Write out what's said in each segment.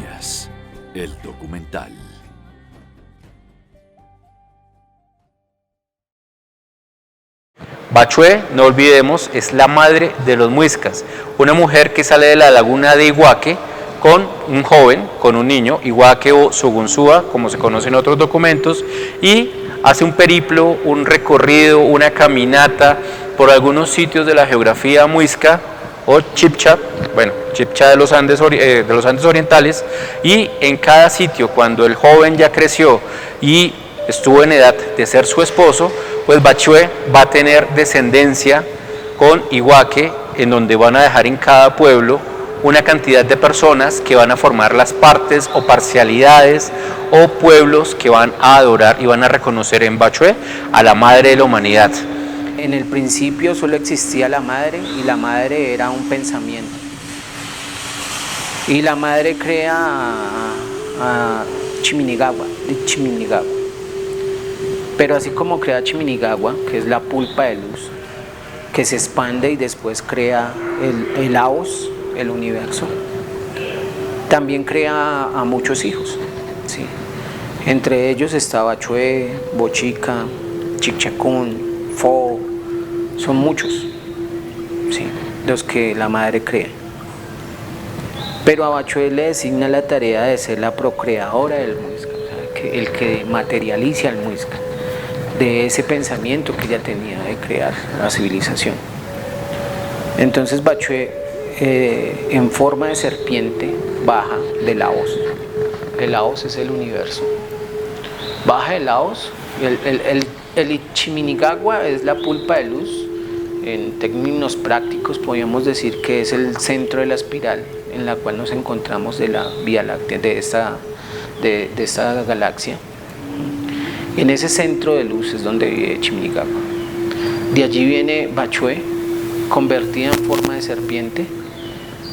Historias, el documental. Bachué, no olvidemos, es la madre de los muiscas, una mujer que sale de la laguna de Iguaque con un joven, con un niño, Iguaque o Sugunsúa, como se conoce en otros documentos, y hace un periplo, un recorrido, una caminata por algunos sitios de la geografía muisca o Chipcha, Chipcha de los Andes orientales, y en cada sitio, cuando el joven ya creció y estuvo en edad de ser su esposo, pues Bachué va a tener descendencia con Iguaque, en donde van a dejar en cada pueblo una cantidad de personas que van a formar las partes o parcialidades o pueblos que van a adorar y van a reconocer en Bachué a la madre de la humanidad. En el principio solo existía la madre y la madre era un pensamiento. Y la madre crea a Chiminigawa. Pero así como crea Chiminigawa, que es la pulpa de luz, que se expande y después crea el Laos, el universo, también crea a muchos hijos, ¿sí? Entre ellos está Bachué, Bochica, Chicchacún, Fo, son muchos, ¿sí?, los que la madre crea. Pero a Bachué le designa la tarea de ser la procreadora del muisca, o sea, el que materializa al muisca, de ese pensamiento que ella tenía de crear la civilización. Entonces Bachué, en forma de serpiente, baja de Laos. El Laos es el universo. Baja de Laos, el Ichiminigawa es la pulpa de luz. En términos prácticos podríamos decir que es el centro de la espiral en la cual nos encontramos de la Vía Láctea, de esta galaxia. En ese centro de luz es donde vive Chiminigawa. De allí viene Bachué, convertida en forma de serpiente,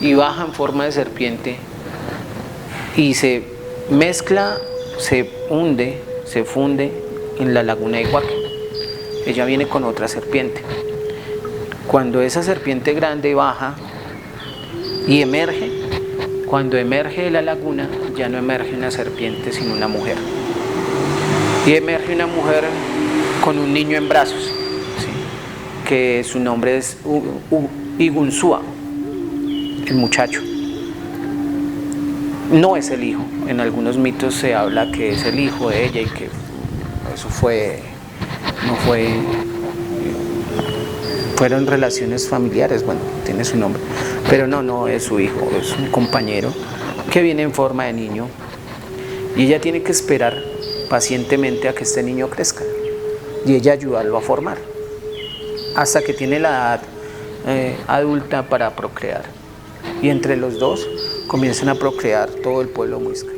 y baja en forma de serpiente y se mezcla, se hunde, se funde en la laguna de Iguaque. Ella viene con otra serpiente. Cuando esa serpiente grande baja y emerge, cuando emerge de la laguna, ya no emerge una serpiente sino una mujer. Y emerge una mujer con un niño en brazos, ¿sí?, que su nombre es Igunsúa, el muchacho. No es el hijo, en algunos mitos se habla que es el hijo de ella y que eso fueron relaciones familiares, bueno, tiene su nombre, pero no es su hijo, es un compañero que viene en forma de niño y ella tiene que esperar pacientemente a que este niño crezca y ella ayudarlo a formar hasta que tiene la edad adulta para procrear, y entre los dos comienzan a procrear todo el pueblo muisca.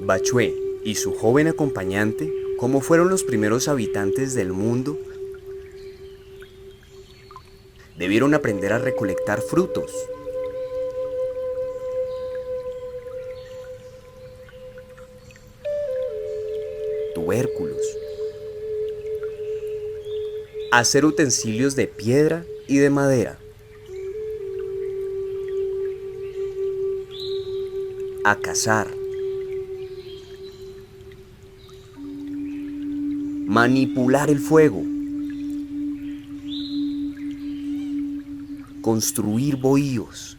Bachué y su joven acompañante, como fueron los primeros habitantes del mundo, debieron aprender a recolectar frutos, tubérculos, hacer utensilios de piedra y de madera, a cazar, manipular el fuego, construir bohíos,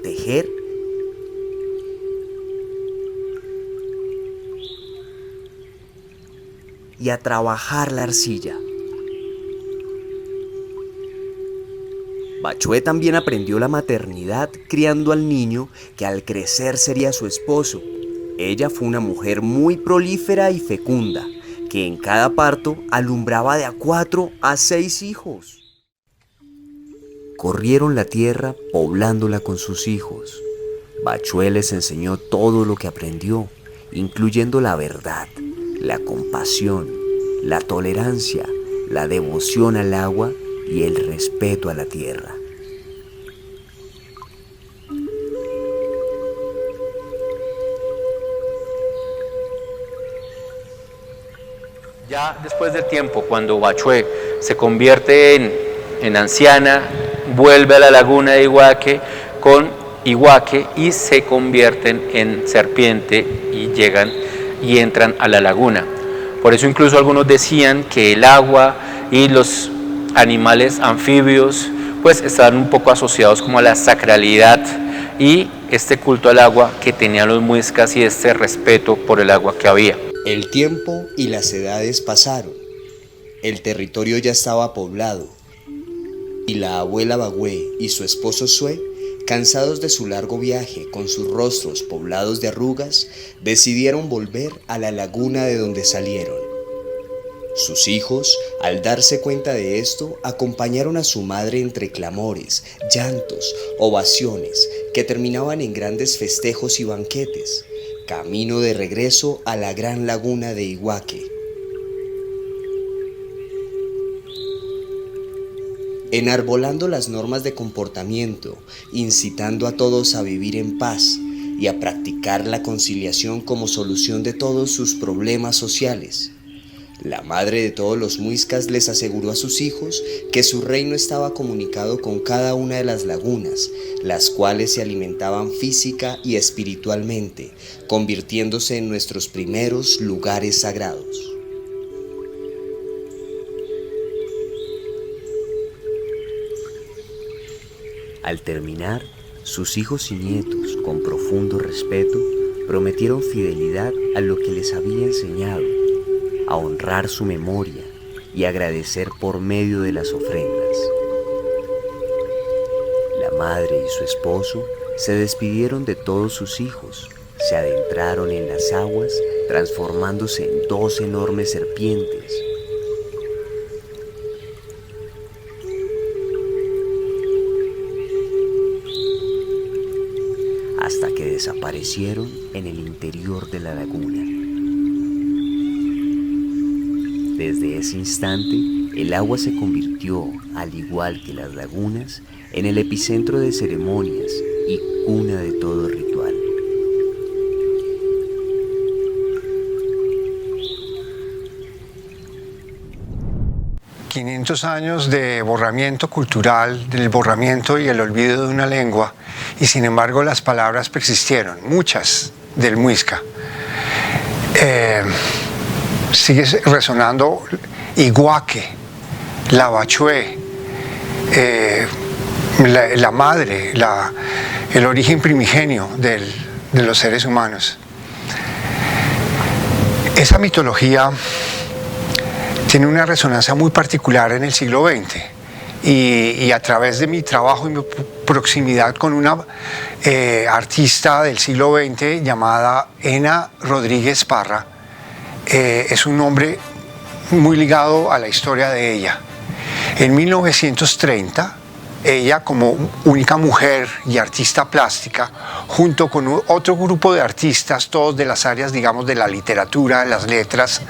tejer y a trabajar la arcilla. Bachué también aprendió la maternidad criando al niño que al crecer sería su esposo. Ella fue una mujer muy prolífera y fecunda, que en cada parto alumbraba de a 4 a 6 hijos. Corrieron la tierra poblándola con sus hijos. Bachué les enseñó todo lo que aprendió, incluyendo la verdad, la compasión, la tolerancia, la devoción al agua y el respeto a la tierra. Ya después del tiempo, cuando Bachué se convierte en anciana, vuelve a la laguna de Iguaque con Iguaque y se convierten en serpiente y llegan y entran a la laguna. Por eso incluso algunos decían que el agua y los animales anfibios pues estaban un poco asociados como a la sacralidad y este culto al agua que tenían los muiscas y este respeto por el agua que había. El tiempo y las edades pasaron. El territorio ya estaba poblado y la abuela Bagüé y su esposo Sué, cansados de su largo viaje con sus rostros poblados de arrugas, decidieron volver a la laguna de donde salieron. Sus hijos, al darse cuenta de esto, acompañaron a su madre entre clamores, llantos, ovaciones, que terminaban en grandes festejos y banquetes, camino de regreso a la gran laguna de Iguaque. Enarbolando las normas de comportamiento, incitando a todos a vivir en paz y a practicar la conciliación como solución de todos sus problemas sociales. La madre de todos los muiscas les aseguró a sus hijos que su reino estaba comunicado con cada una de las lagunas, las cuales se alimentaban física y espiritualmente, convirtiéndose en nuestros primeros lugares sagrados. Al terminar, sus hijos y nietos, con profundo respeto, prometieron fidelidad a lo que les había enseñado, a honrar su memoria y agradecer por medio de las ofrendas. La madre y su esposo se despidieron de todos sus hijos, se adentraron en las aguas, transformándose en 2 enormes serpientes. Hasta que desaparecieron en el interior de la laguna. Desde ese instante, el agua se convirtió, al igual que las lagunas, en el epicentro de ceremonias y cuna de todo ritual. ...500 años de borramiento cultural, del borramiento y el olvido de una lengua, y sin embargo las palabras persistieron, muchas del muisca. Sigue resonando Iguaque, la Bachué, la madre, el origen primigenio de los seres humanos. Esa mitología tiene una resonancia muy particular en el siglo XX y a través de mi trabajo y mi proximidad con una artista del siglo XX llamada Ena Rodríguez Parra, es un nombre muy ligado a la historia de ella. En 1930, ella como única mujer y artista plástica, junto con otro grupo de artistas, todos de las áreas, digamos, de la literatura, las letras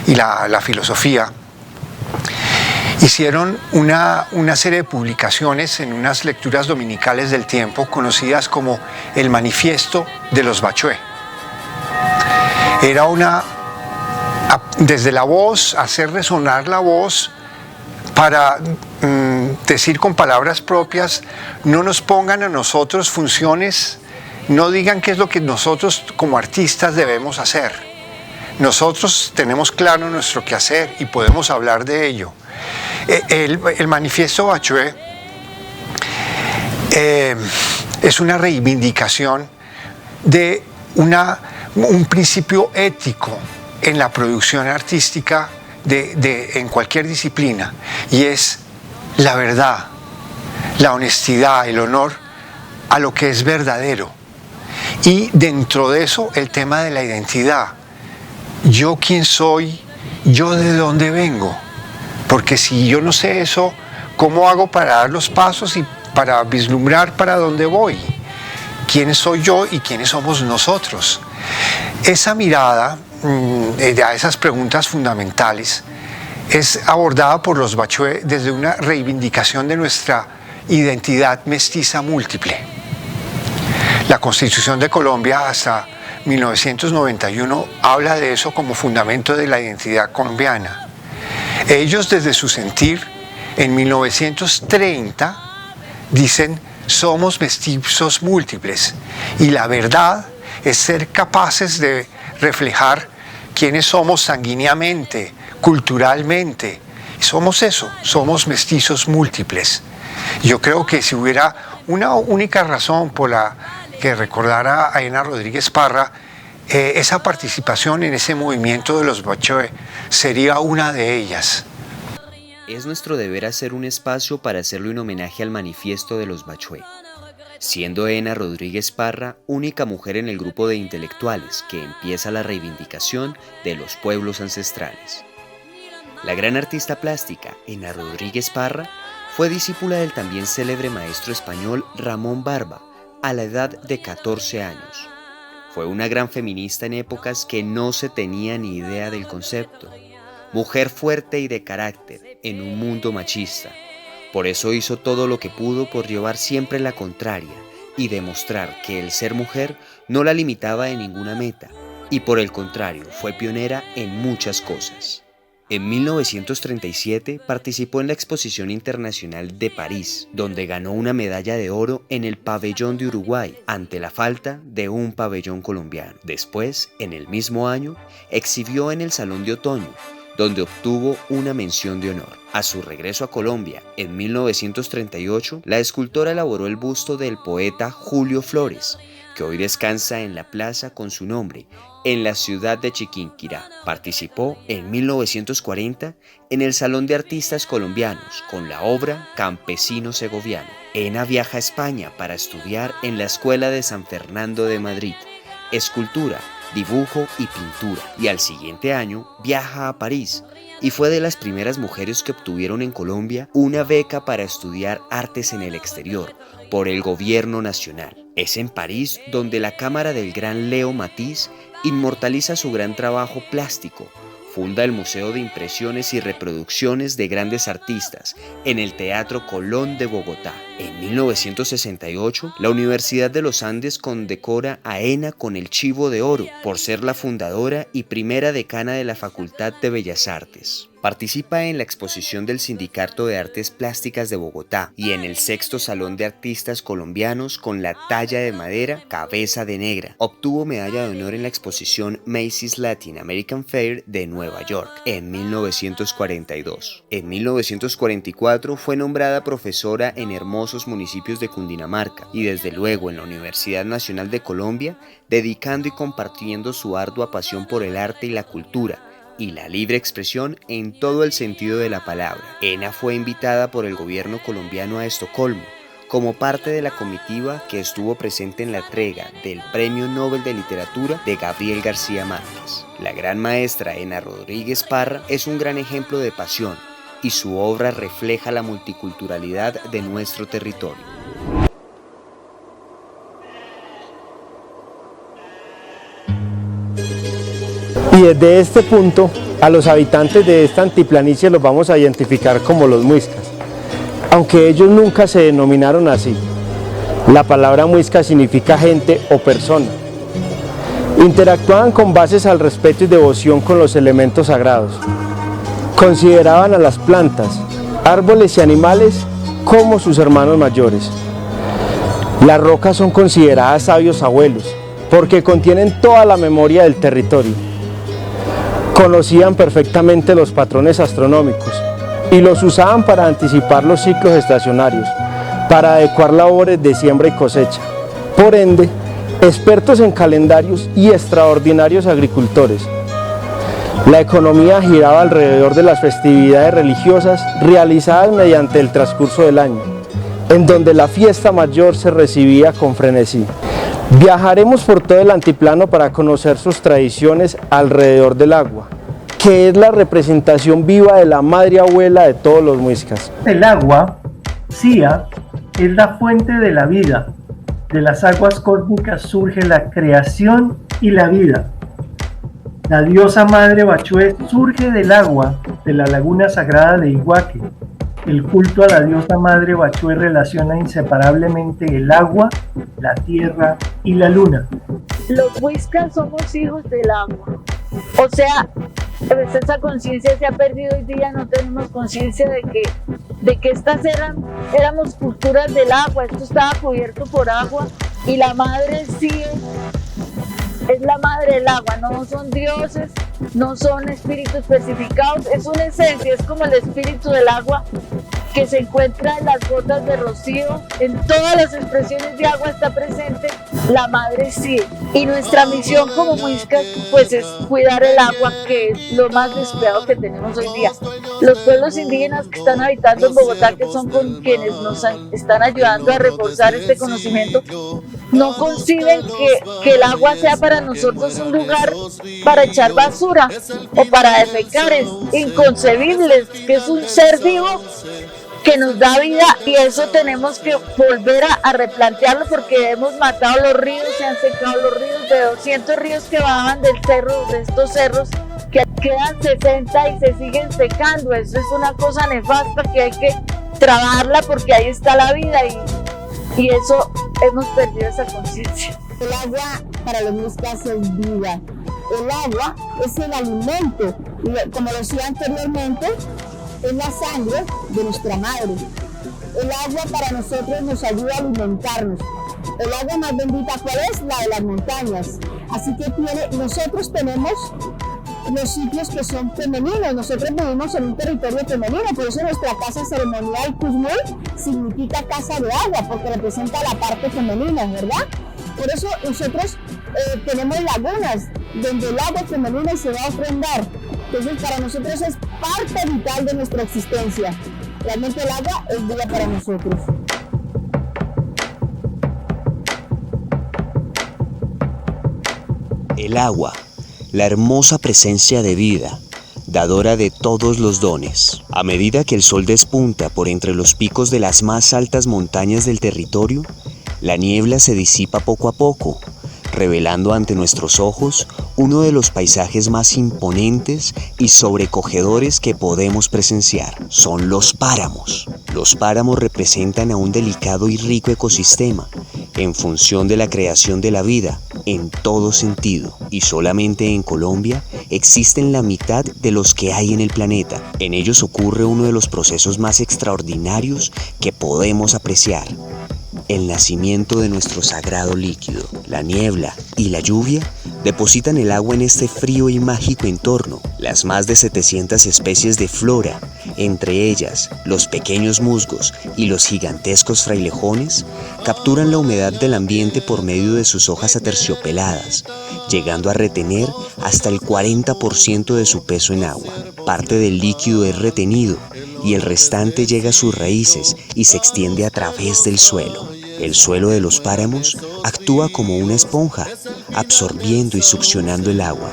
y la filosofía, hicieron una serie de publicaciones en unas lecturas dominicales del tiempo conocidas como el Manifiesto de los Bachué. Era desde la voz, hacer resonar la voz para decir con palabras propias: no nos pongan a nosotros funciones, no digan qué es lo que nosotros como artistas debemos hacer. Nosotros tenemos claro nuestro quehacer y podemos hablar de ello. El Manifiesto Bachué es una reivindicación de un principio ético en la producción artística en cualquier disciplina, y es la verdad, la honestidad, el honor a lo que es verdadero, y dentro de eso el tema de la identidad. Yo quién soy, yo de dónde vengo, porque si yo no sé eso, ¿cómo hago para dar los pasos y para vislumbrar para dónde voy? ¿Quién soy yo y quiénes somos nosotros? Esa mirada a esas preguntas fundamentales es abordada por los Bachué desde una reivindicación de nuestra identidad mestiza múltiple. La Constitución de Colombia hasta 1991 habla de eso como fundamento de la identidad colombiana. Ellos desde su sentir, en 1930, dicen somos mestizos múltiples y la verdad es ser capaces de reflejar quiénes somos sanguíneamente, culturalmente. Somos eso, somos mestizos múltiples. Yo creo que si hubiera una única razón por la que recordara a Ena Rodríguez Parra, esa participación en ese movimiento de los Bachué sería una de ellas. Es nuestro deber hacer un espacio para hacerle un homenaje al manifiesto de los Bachué, siendo Ena Rodríguez Parra única mujer en el grupo de intelectuales que empieza la reivindicación de los pueblos ancestrales. La gran artista plástica Ena Rodríguez Parra fue discípula del también célebre maestro español Ramón Barba a la edad de 14 años. Fue una gran feminista en épocas que no se tenía ni idea del concepto. Mujer fuerte y de carácter en un mundo machista. Por eso hizo todo lo que pudo por llevar siempre la contraria y demostrar que el ser mujer no la limitaba de ninguna meta, y por el contrario fue pionera en muchas cosas. En 1937 participó en la Exposición Internacional de París, donde ganó una medalla de oro en el pabellón de Uruguay, ante la falta de un pabellón colombiano. Después, en el mismo año, exhibió en el Salón de Otoño, donde obtuvo una mención de honor. A su regreso a Colombia, en 1938, la escultora elaboró el busto del poeta Julio Flores, que hoy descansa en la plaza con su nombre, en la ciudad de Chiquinquirá. Participó en 1940 en el Salón de Artistas Colombianos con la obra Campesino Segoviano. Ena viaja a España para estudiar en la Escuela de San Fernando de Madrid, escultura, dibujo y pintura, y al siguiente año viaja a París y fue de las primeras mujeres que obtuvieron en Colombia una beca para estudiar artes en el exterior por el gobierno nacional. Es en París donde la cámara del gran Leo Matisse inmortaliza su gran trabajo plástico. Funda el Museo de Impresiones y Reproducciones de Grandes Artistas en el Teatro Colón de Bogotá. En 1968, la Universidad de los Andes condecora a Ena con el Chivo de Oro por ser la fundadora y primera decana de la Facultad de Bellas Artes. Participa en la exposición del Sindicato de Artes Plásticas de Bogotá y en el 6º Salón de Artistas Colombianos con la talla de madera Cabeza de Negra. Obtuvo medalla de honor en la exposición Macy's Latin American Fair de Nueva York en 1942. En 1944 fue nombrada profesora en hermosos municipios de Cundinamarca y desde luego en la Universidad Nacional de Colombia, dedicando y compartiendo su ardua pasión por el arte y la cultura y la libre expresión en todo el sentido de la palabra. Ena fue invitada por el gobierno colombiano a Estocolmo como parte de la comitiva que estuvo presente en la entrega del Premio Nobel de Literatura de Gabriel García Márquez. La gran maestra Ena Rodríguez Parra es un gran ejemplo de pasión y su obra refleja la multiculturalidad de nuestro territorio. Y desde este punto, a los habitantes de esta antiplanicie los vamos a identificar como los muiscas, aunque ellos nunca se denominaron así. La palabra muisca significa gente o persona. Interactuaban con bases al respeto y devoción con los elementos sagrados. Consideraban a las plantas, árboles y animales como sus hermanos mayores. Las rocas son consideradas sabios abuelos, porque contienen toda la memoria del territorio. Conocían perfectamente los patrones astronómicos y los usaban para anticipar los ciclos estacionarios, para adecuar labores de siembra y cosecha. Por ende, expertos en calendarios y extraordinarios agricultores. La economía giraba alrededor de las festividades religiosas realizadas mediante el transcurso del año, en donde la fiesta mayor se recibía con frenesí. Viajaremos por todo el altiplano para conocer sus tradiciones alrededor del agua, que es la representación viva de la madre abuela de todos los muiscas. El agua, Sia, es la fuente de la vida. De las aguas cósmicas surge la creación y la vida. La diosa madre Bachué surge del agua de la laguna sagrada de Iguaque. El culto a la diosa madre Bachue relaciona inseparablemente el agua, la tierra y la luna. Los Muiscas somos hijos del agua. O sea, pues esa conciencia se ha perdido hoy día, no tenemos conciencia de que éramos culturas del agua, esto estaba cubierto por agua y la madre sí es la madre del agua, no son dioses, no son espíritus especificados, es una esencia, es como el espíritu del agua que se encuentra en las gotas de rocío, en todas las expresiones de agua está presente la madre sí. Y nuestra misión como muiscas pues es cuidar el agua, que es lo más descuidado que tenemos hoy día. Los pueblos indígenas que están habitando en Bogotá, que son con quienes nos están ayudando a reforzar este conocimiento, no conciben que el agua sea para nosotros un lugar para echar basura o para defecar, es inconcebible, que es un ser vivo que nos da vida, y eso tenemos que volver a replantearlo, porque hemos matado los ríos, se han secado los ríos, de 200 ríos que bajaban del cerro, de estos cerros, que quedan 60 y se siguen secando. Eso es una cosa nefasta que hay que trabajarla, porque ahí está la vida y eso hemos perdido esa conciencia. El agua para los muiscas es vida. El agua es el alimento, y como decía anteriormente, es la sangre de nuestra madre. El agua para nosotros nos ayuda a alimentarnos. El agua más bendita, ¿cuál es? La de las montañas. Así que nosotros tenemos los sitios que son femeninos. Nosotros vivimos en un territorio femenino, por eso nuestra casa ceremonial Cusmul significa casa de agua, porque representa la parte femenina, ¿verdad? Por eso nosotros tenemos lagunas donde el agua femenina se va a ofrendar. Entonces para nosotros es parte vital de nuestra existencia. Realmente el agua es vida para nosotros. El agua, la hermosa presencia de vida, dadora de todos los dones. A medida que el sol despunta por entre los picos de las más altas montañas del territorio, la niebla se disipa poco a poco, revelando ante nuestros ojos uno de los paisajes más imponentes y sobrecogedores que podemos presenciar. Son los páramos. Los páramos representan a un delicado y rico ecosistema en función de la creación de la vida en todo sentido, y solamente en Colombia existen la mitad de los que hay en el planeta. En ellos ocurre uno de los procesos más extraordinarios que podemos apreciar: el nacimiento de nuestro sagrado líquido. La niebla y la lluvia depositan el agua en este frío y mágico entorno. Las más de 700 especies de flora, entre ellas los pequeños musgos y los gigantescos frailejones, capturan la humedad del ambiente por medio de sus hojas aterciopeladas, llegando a retener hasta el 40% de su peso en agua. Parte del líquido es retenido y el restante llega a sus raíces y se extiende a través del suelo. El suelo de los páramos actúa como una esponja, absorbiendo y succionando el agua.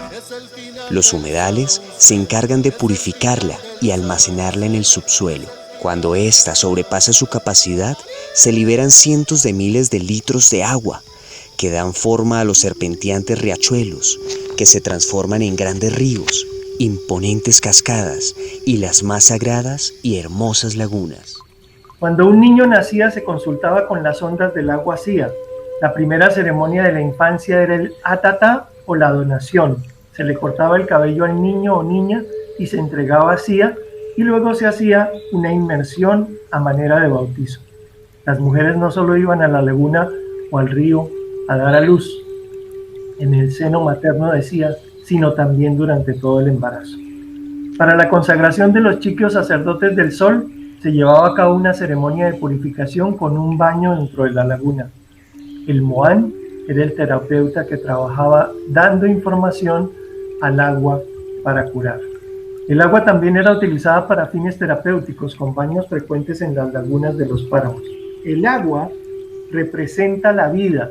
Los humedales se encargan de purificarla y almacenarla en el subsuelo. Cuando ésta sobrepasa su capacidad, se liberan cientos de miles de litros de agua, que dan forma a los serpenteantes riachuelos, que se transforman en grandes ríos, imponentes cascadas y las más sagradas y hermosas lagunas. Cuando un niño nacía se consultaba con las ondas del agua Sia. La primera ceremonia de la infancia era el atatá o la donación. Se le cortaba el cabello al niño o niña y se entregaba a Sia, y luego se hacía una inmersión a manera de bautizo. Las mujeres no solo iban a la laguna o al río a dar a luz en el seno materno de Sia, sino también durante todo el embarazo. Para la consagración de los chiquios sacerdotes del sol, se llevaba a cabo una ceremonia de purificación con un baño dentro de la laguna. El moán era el terapeuta que trabajaba dando información al agua para curar. El agua también era utilizada para fines terapéuticos, con baños frecuentes en las lagunas de los páramos. El agua representa la vida,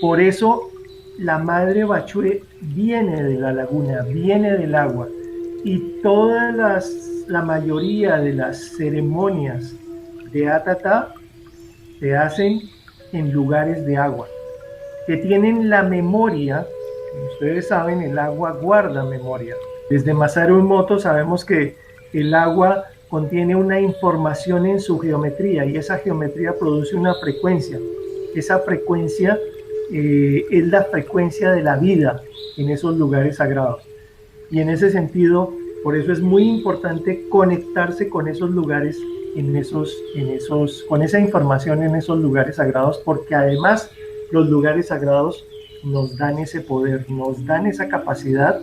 por eso la madre Bachue viene de la laguna, viene del agua, y la mayoría de las ceremonias de Atatá se hacen en lugares de agua, que tienen la memoria. Como ustedes saben, el agua guarda memoria. Desde Masaru Emoto sabemos que el agua contiene una información en su geometría y esa geometría produce una frecuencia. Esa frecuencia es la frecuencia de la vida en esos lugares sagrados. Y en ese sentido, por eso es muy importante conectarse con esos lugares, con esa información en esos lugares sagrados, porque además los lugares sagrados nos dan ese poder, nos dan esa capacidad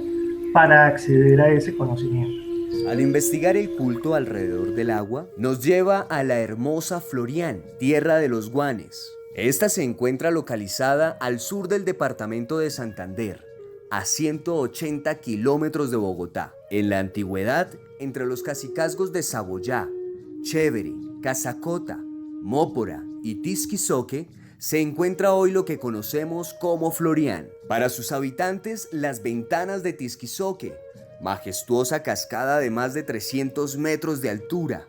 para acceder a ese conocimiento. Al investigar el culto alrededor del agua, nos lleva a la hermosa Florian, tierra de los guanes. Esta se encuentra localizada al sur del departamento de Santander, a 180 kilómetros de Bogotá. En la antigüedad, entre los cacicazgos de Saboyá, Chévere, Cazacota, Mópora y Tisquizoque, se encuentra hoy lo que conocemos como Florian. Para sus habitantes, las ventanas de Tisquizoque, majestuosa cascada de más de 300 metros de altura,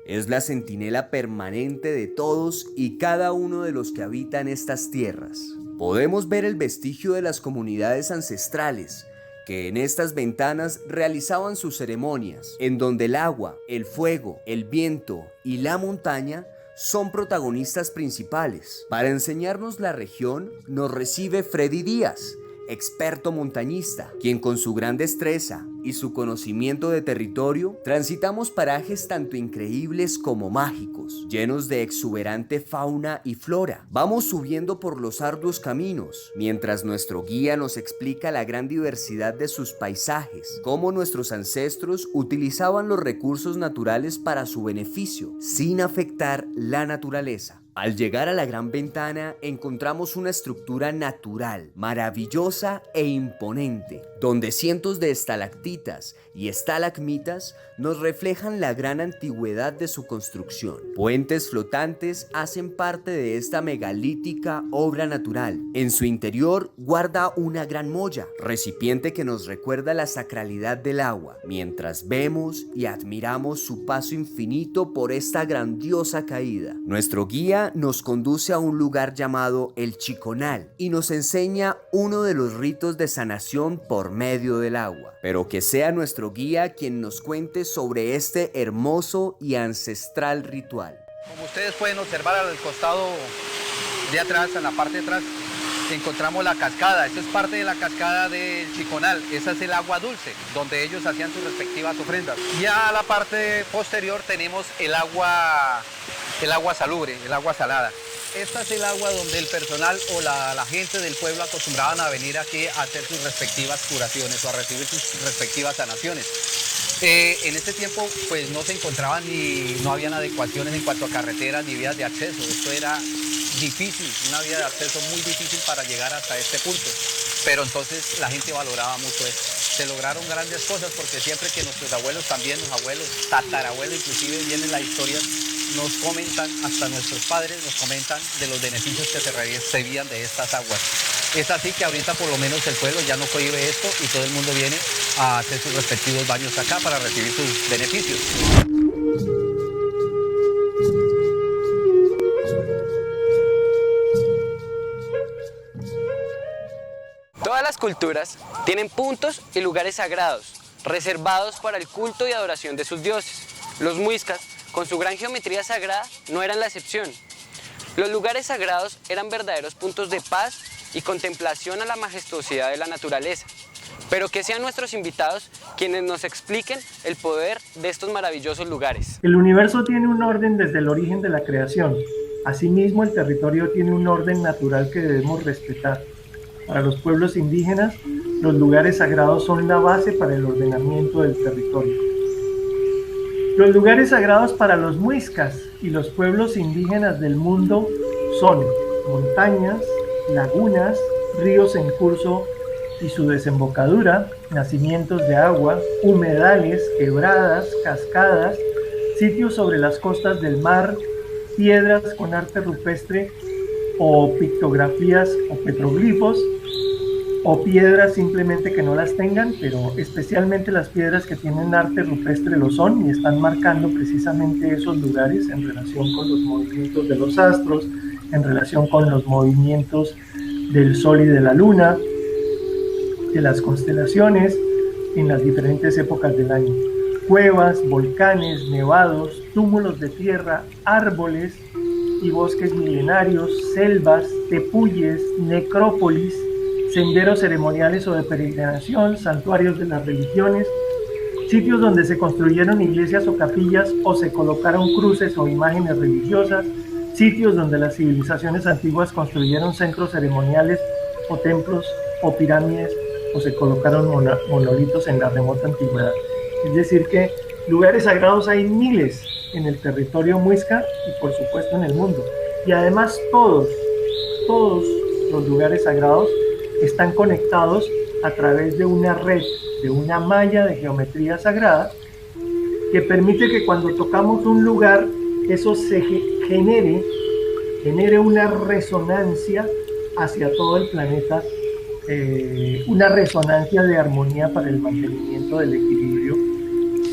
es la centinela permanente de todos y cada uno de los que habitan estas tierras. Podemos ver el vestigio de las comunidades ancestrales que en estas ventanas realizaban sus ceremonias, en donde el agua, el fuego, el viento y la montaña son protagonistas principales. Para enseñarnos la región nos recibe Freddy Díaz, experto montañista, quien con su gran destreza y su conocimiento de territorio transitamos parajes tanto increíbles como mágicos, llenos de exuberante fauna y flora. Vamos subiendo por los arduos caminos, mientras nuestro guía nos explica la gran diversidad de sus paisajes, cómo nuestros ancestros utilizaban los recursos naturales para su beneficio, sin afectar la naturaleza. Al llegar a la gran ventana encontramos una estructura natural, maravillosa e imponente, donde cientos de estalactitas y estalagmitas nos reflejan la gran antigüedad de su construcción. Puentes flotantes hacen parte de esta megalítica obra natural. En su interior guarda una gran molla, recipiente que nos recuerda la sacralidad del agua, mientras vemos y admiramos su paso infinito por esta grandiosa caída. Nuestro guía nos conduce a un lugar llamado el Chiconal y nos enseña uno de los ritos de sanación por medio del agua. Pero que sea nuestro guía quien nos cuente sobre este hermoso y ancestral ritual. Como ustedes pueden observar al costado de atrás, en la parte de atrás, encontramos la cascada. Esta es parte de la cascada del Chiconal. Esa es el agua dulce, donde ellos hacían sus respectivas ofrendas. Ya a la parte posterior tenemos el agua salubre, el agua salada. Esta es el agua donde el personal o la gente del pueblo acostumbraban a venir aquí a hacer sus respectivas curaciones o a recibir sus respectivas sanaciones. En este tiempo pues no se encontraban no habían adecuaciones en cuanto a carreteras ni vías de acceso. Esto era difícil, una vía de acceso muy difícil para llegar hasta este punto. Pero entonces la gente valoraba mucho esto. Se lograron grandes cosas porque siempre que nuestros abuelos también, los abuelos, tatarabuelos inclusive, vienen las historias, nos comentan, hasta nuestros padres nos comentan de los beneficios que se recibían de estas aguas. Es así que ahorita por lo menos el pueblo ya no prohíbe esto y todo el mundo viene a hacer sus respectivos baños acá para recibir sus beneficios. Todas las culturas tienen puntos y lugares sagrados, reservados para el culto y adoración de sus dioses. Los muiscas, con su gran geometría sagrada, no eran la excepción. Los lugares sagrados eran verdaderos puntos de paz y contemplación a la majestuosidad de la naturaleza. Pero que sean nuestros invitados quienes nos expliquen el poder de estos maravillosos lugares. El universo tiene un orden desde el origen de la creación. Asimismo, el territorio tiene un orden natural que debemos respetar. Para los pueblos indígenas, los lugares sagrados son la base para el ordenamiento del territorio. Los lugares sagrados para los muiscas y los pueblos indígenas del mundo son montañas, lagunas, ríos en curso y su desembocadura, nacimientos de agua, humedales, quebradas, cascadas, sitios sobre las costas del mar, piedras con arte rupestre o pictografías o petroglifos, o piedras simplemente que no las tengan, pero especialmente las piedras que tienen arte rupestre lo son y están marcando precisamente esos lugares en relación con los movimientos de los astros, en relación con los movimientos del sol y de la luna, de las constelaciones, en las diferentes épocas del año. Cuevas, volcanes, nevados, túmulos de tierra, árboles y bosques milenarios, selvas, tepuyes, necrópolis, senderos ceremoniales o de peregrinación, santuarios de las religiones, sitios donde se construyeron iglesias o capillas o se colocaron cruces o imágenes religiosas, sitios donde las civilizaciones antiguas construyeron centros ceremoniales o templos o pirámides o se colocaron monolitos en la remota antigüedad. Es decir que lugares sagrados hay miles en el territorio muisca y por supuesto en el mundo. Y además todos los lugares sagrados están conectados a través de una red, de una malla de geometría sagrada que permite que cuando tocamos un lugar eso se genere una resonancia hacia todo el planeta, una resonancia de armonía para el mantenimiento del equilibrio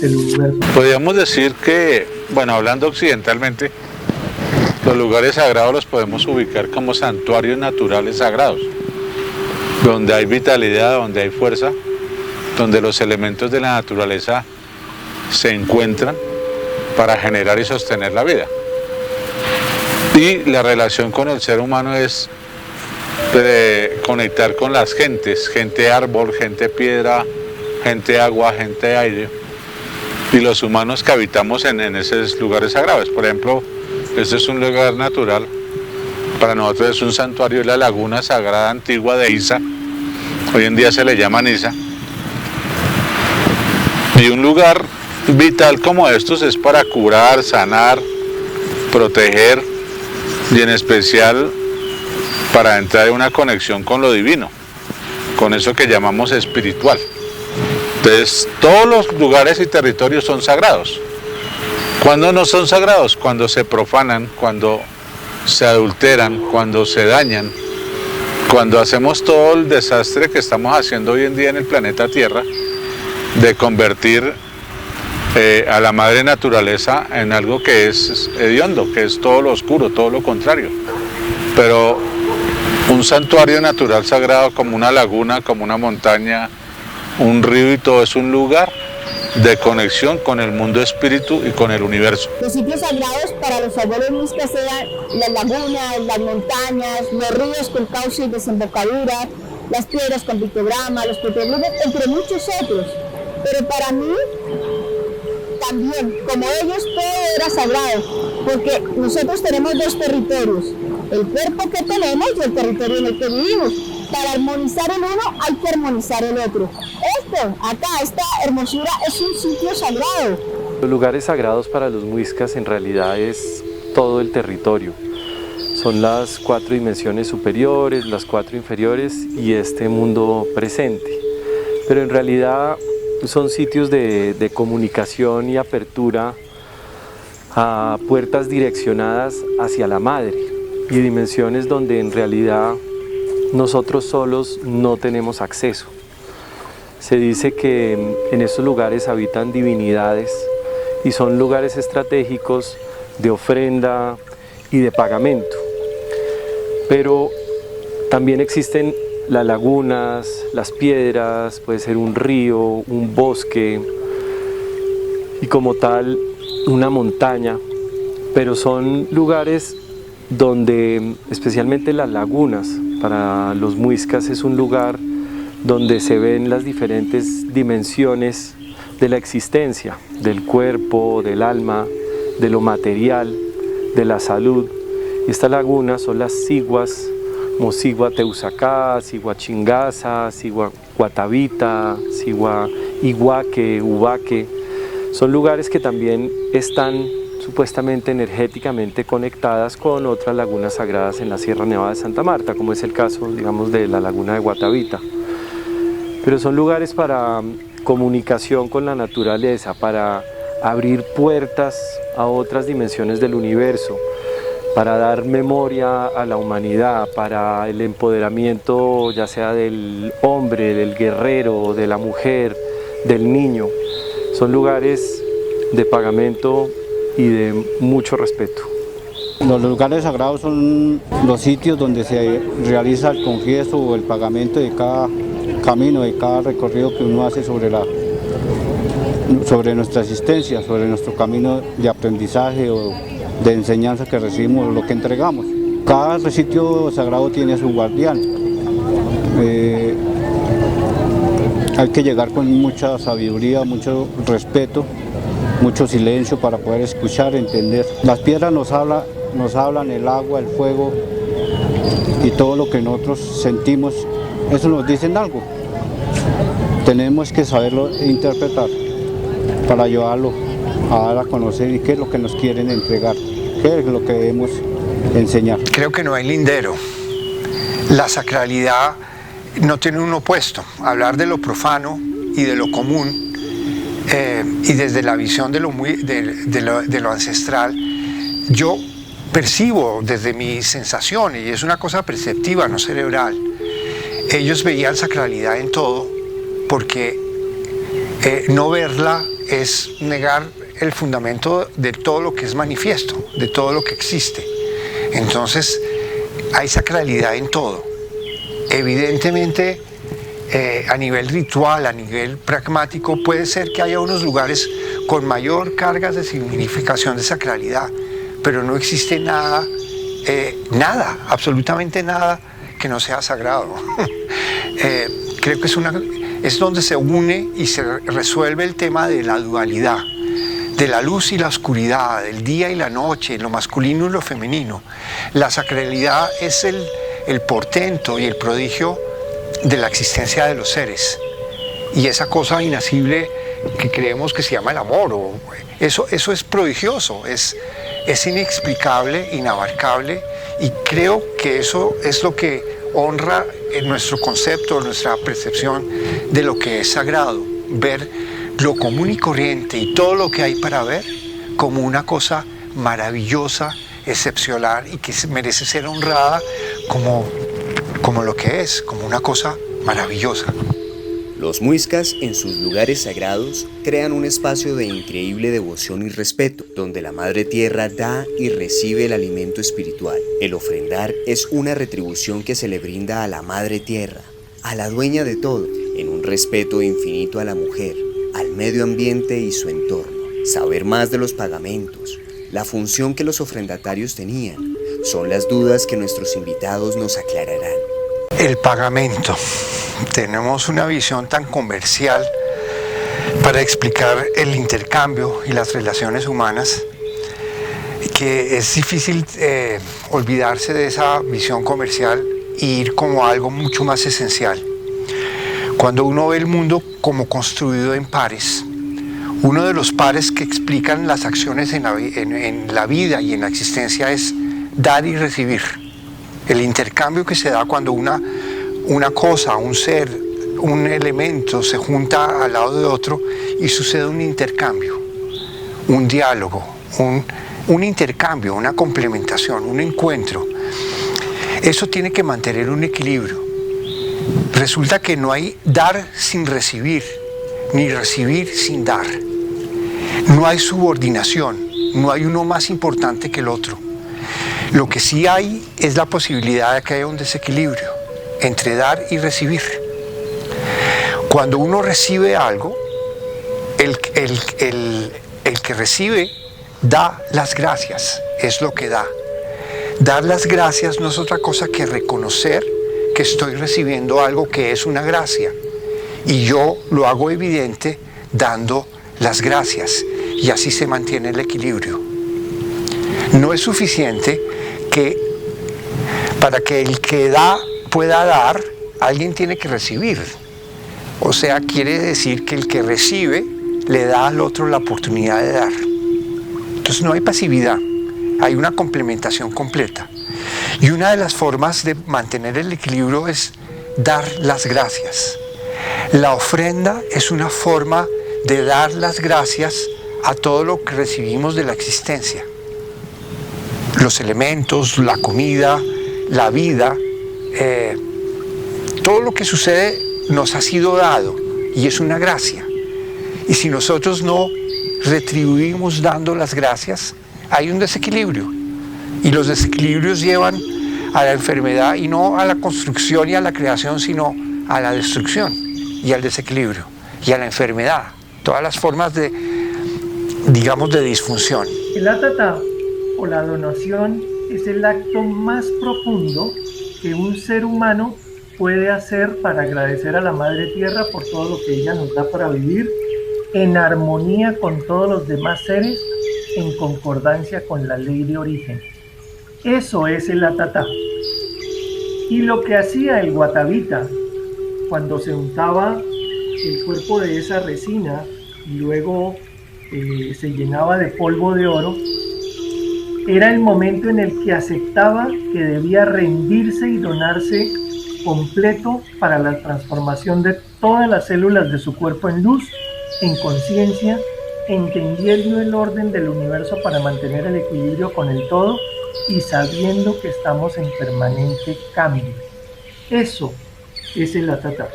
del universo. Podríamos decir que, bueno, hablando occidentalmente, los lugares sagrados los podemos ubicar como santuarios naturales sagrados, donde hay vitalidad, donde hay fuerza, donde los elementos de la naturaleza se encuentran para generar y sostener la vida. Y la relación con el ser humano es de conectar con las gentes, gente árbol, gente piedra, gente agua, gente aire, y los humanos que habitamos en esos lugares sagrados. Por ejemplo, este es un lugar natural, para nosotros es un santuario de la laguna sagrada antigua de Isa, hoy en día se le llama Nisa, y un lugar vital como estos es para curar, sanar, proteger y en especial para entrar en una conexión con lo divino, con eso que llamamos espiritual. Entonces, todos los lugares y territorios son sagrados. ¿Cuándo no son sagrados? Cuando se profanan, cuando se adulteran, cuando se dañan, cuando hacemos todo el desastre que estamos haciendo hoy en día en el planeta Tierra, de convertir a la madre naturaleza en algo que es hediondo, que es todo lo oscuro, todo lo contrario. Pero un santuario natural sagrado como una laguna, como una montaña, un río y todo es un lugar de conexión con el mundo espíritu y con el universo. Los sitios sagrados para los abuelos muiscas eran las lagunas, las montañas, los ríos con cauce y desembocadura, las piedras con pictogramas, los petroglifos, entre muchos otros. Pero para mí, también, como ellos, todo era sagrado, porque nosotros tenemos dos territorios, el cuerpo que tenemos y el territorio en el que vivimos. Para armonizar el uno hay que armonizar el otro. Esta hermosura es un sitio sagrado. Los lugares sagrados para los muiscas en realidad es todo el territorio. Son las 4 dimensiones superiores, las 4 inferiores y este mundo presente. Pero en realidad son sitios de comunicación y apertura a puertas direccionadas hacia la madre y dimensiones donde en realidad nosotros solos no tenemos acceso. Se dice que en estos lugares habitan divinidades y son lugares estratégicos de ofrenda y de pagamento. Pero también existen las lagunas, las piedras, puede ser un río, un bosque y como tal una montaña, pero son lugares donde, especialmente las lagunas, para los muiscas es un lugar donde se ven las diferentes dimensiones de la existencia, del cuerpo, del alma, de lo material, de la salud. Y estas lagunas son las siguas, como Sigua Teusacá, Sigua Chingasa, Sigua Guatavita, Sigua Iguaque, Ubaque. Son lugares que también están supuestamente energéticamente conectadas con otras lagunas sagradas en la Sierra Nevada de Santa Marta, como es el caso, digamos, de la laguna de Guatavita. Pero son lugares para comunicación con la naturaleza, para abrir puertas a otras dimensiones del universo, para dar memoria a la humanidad, para el empoderamiento ya sea del hombre, del guerrero, de la mujer, del niño. Son lugares de pagamento y de mucho respeto. Los lugares sagrados son los sitios donde se realiza el confieso o el pagamento de cada camino, de cada recorrido que uno hace sobre nuestra existencia, sobre nuestro camino de aprendizaje o de enseñanza que recibimos, lo que entregamos. Cada sitio sagrado tiene a su guardián. Hay que llegar con mucha sabiduría, mucho respeto, mucho silencio para poder escuchar, entender. Las piedras nos hablan, el agua, el fuego y todo lo que nosotros sentimos, eso nos dicen algo. Tenemos que saberlo interpretar para llevarlo a dar a conocer y qué es lo que nos quieren entregar, qué es lo que debemos enseñar. Creo que no hay lindero. La sacralidad no tiene un opuesto. Hablar de lo profano y de lo común y desde la visión de lo ancestral, yo percibo desde mis sensaciones, y es una cosa perceptiva, no cerebral. Ellos veían sacralidad en todo, porque no verla es negar el fundamento de todo lo que es manifiesto, de todo lo que existe. Entonces, hay sacralidad en todo. Evidentemente, a nivel ritual, a nivel pragmático, puede ser que haya unos lugares con mayor carga de significación de sacralidad, pero no existe nada, absolutamente nada que no sea sagrado. Creo que es donde se une y se resuelve el tema de la dualidad, de la luz y la oscuridad, del día y la noche, lo masculino y lo femenino. La sacralidad es el portento y el prodigio de la existencia de los seres, y esa cosa inacible que creemos que se llama el amor, eso es prodigioso, es inexplicable, inabarcable, y creo que eso es lo que honra en nuestro concepto, en nuestra percepción de lo que es sagrado, ver lo común y corriente y todo lo que hay para ver como una cosa maravillosa, excepcional y que merece ser honrada como lo que es, como una cosa maravillosa. Los muiscas, en sus lugares sagrados, crean un espacio de increíble devoción y respeto, donde la Madre Tierra da y recibe el alimento espiritual. El ofrendar es una retribución que se le brinda a la Madre Tierra, a la dueña de todo, en un respeto infinito a la mujer, al medio ambiente y su entorno. Saber más de los pagamentos, la función que los ofrendatarios tenían, son las dudas que nuestros invitados nos aclararán. El pagamento. Tenemos una visión tan comercial para explicar el intercambio y las relaciones humanas que es difícil olvidarse de esa visión comercial e ir como algo mucho más esencial. Cuando uno ve el mundo como construido en pares, uno de los pares que explican las acciones en la vida y en la existencia es dar y recibir. El intercambio que se da cuando una cosa, un ser, un elemento se junta al lado de otro y sucede un intercambio, un diálogo, un intercambio, una complementación, un encuentro. Eso tiene que mantener un equilibrio. Resulta que no hay dar sin recibir, ni recibir sin dar. No hay subordinación, no hay uno más importante que el otro. Lo que sí hay es la posibilidad de que haya un desequilibrio entre dar y recibir. Cuando uno recibe algo, el que recibe da las gracias, es lo que da. Dar las gracias no es otra cosa que reconocer que estoy recibiendo algo que es una gracia, y yo lo hago evidente dando las gracias, y así se mantiene el equilibrio. No es suficiente que para que el que da pueda dar, alguien tiene que recibir. O sea, quiere decir que el que recibe le da al otro la oportunidad de dar. Entonces no hay pasividad, hay una complementación completa. Y una de las formas de mantener el equilibrio es dar las gracias. La ofrenda es una forma de dar las gracias a todo lo que recibimos de la existencia. Los elementos, la comida, la vida, todo lo que sucede nos ha sido dado y es una gracia. Y si nosotros no retribuimos dando las gracias, hay un desequilibrio. Y los desequilibrios llevan a la enfermedad, y no a la construcción y a la creación, sino a la destrucción y al desequilibrio y a la enfermedad, todas las formas de, digamos, de disfunción. El atata o la donación es el acto más profundo que un ser humano puede hacer para agradecer a la Madre Tierra por todo lo que ella nos da para vivir en armonía con todos los demás seres, en concordancia con la ley de origen. Eso es el atata. Y lo que hacía el guatavita cuando se untaba el cuerpo de esa resina y luego se llenaba de polvo de oro, era el momento en el que aceptaba que debía rendirse y donarse completo para la transformación de todas las células de su cuerpo en luz, en conciencia, entendiendo el orden del universo para mantener el equilibrio con el todo y sabiendo que estamos en permanente cambio. Eso es el atata.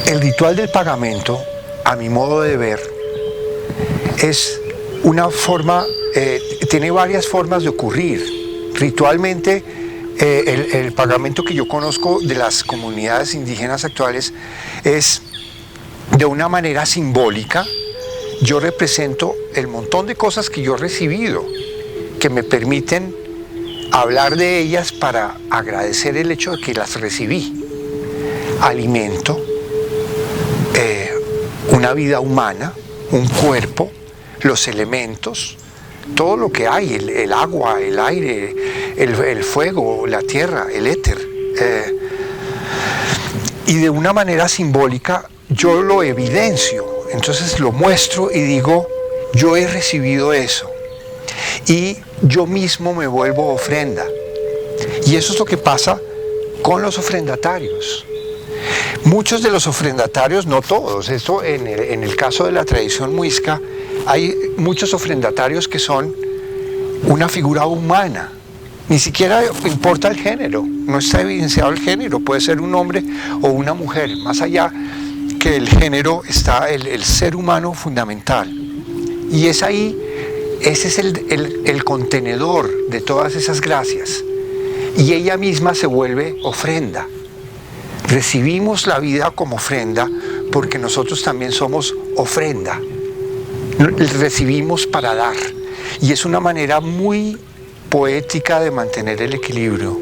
El ritual del pagamento, a mi modo de ver, es una forma, tiene varias formas de ocurrir. Ritualmente, el pagamento que yo conozco de las comunidades indígenas actuales es de una manera simbólica. Yo represento el montón de cosas que yo he recibido, que me permiten hablar de ellas para agradecer el hecho de que las recibí. Alimento, una vida humana, un cuerpo, los elementos, todo lo que hay, el agua, el aire, el fuego, la tierra, el éter. Y de una manera simbólica yo lo evidencio, entonces lo muestro y digo, yo he recibido eso. Y yo mismo me vuelvo ofrenda. Y eso es lo que pasa con los ofrendatarios. Muchos de los ofrendatarios, no todos, esto en el caso de la tradición muisca, hay muchos ofrendatarios que son una figura humana. Ni siquiera importa el género, no está evidenciado el género, puede ser un hombre o una mujer. Más allá que el género está el ser humano fundamental. Y es ahí, ese es el contenedor de todas esas gracias. Y ella misma se vuelve ofrenda. Recibimos la vida como ofrenda porque nosotros también somos ofrenda. Recibimos para dar. Y es una manera muy poética de mantener el equilibrio.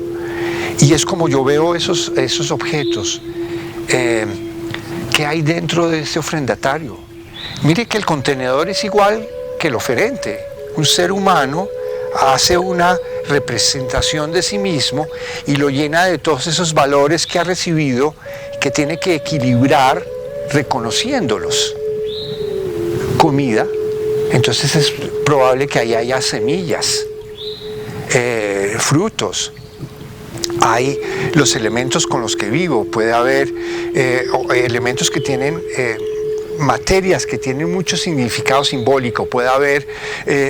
Y es como yo veo esos objetos que hay dentro de ese ofrendatario. Mire que el contenedor es igual que el oferente. Un ser humano hace una representación de sí mismo y lo llena de todos esos valores que ha recibido, que tiene que equilibrar reconociéndolos. Comida, entonces es probable que ahí haya semillas, frutos, hay los elementos con los que vivo, puede haber elementos que tienen materias que tienen mucho significado simbólico, puede haber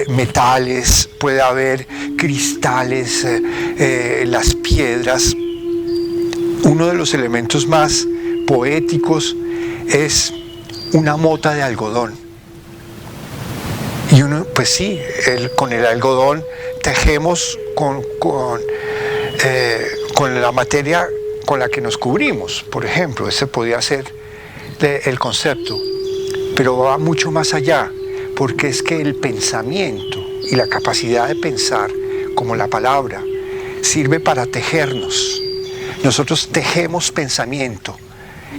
metales, puede haber cristales, las piedras. Uno de los elementos más poéticos es una mota de algodón. Y uno, pues sí, con el algodón tejemos con la materia con la que nos cubrimos, por ejemplo. Ese podría ser el concepto. Pero va mucho más allá, porque es que el pensamiento y la capacidad de pensar, como la palabra, sirve para tejernos. Nosotros tejemos pensamiento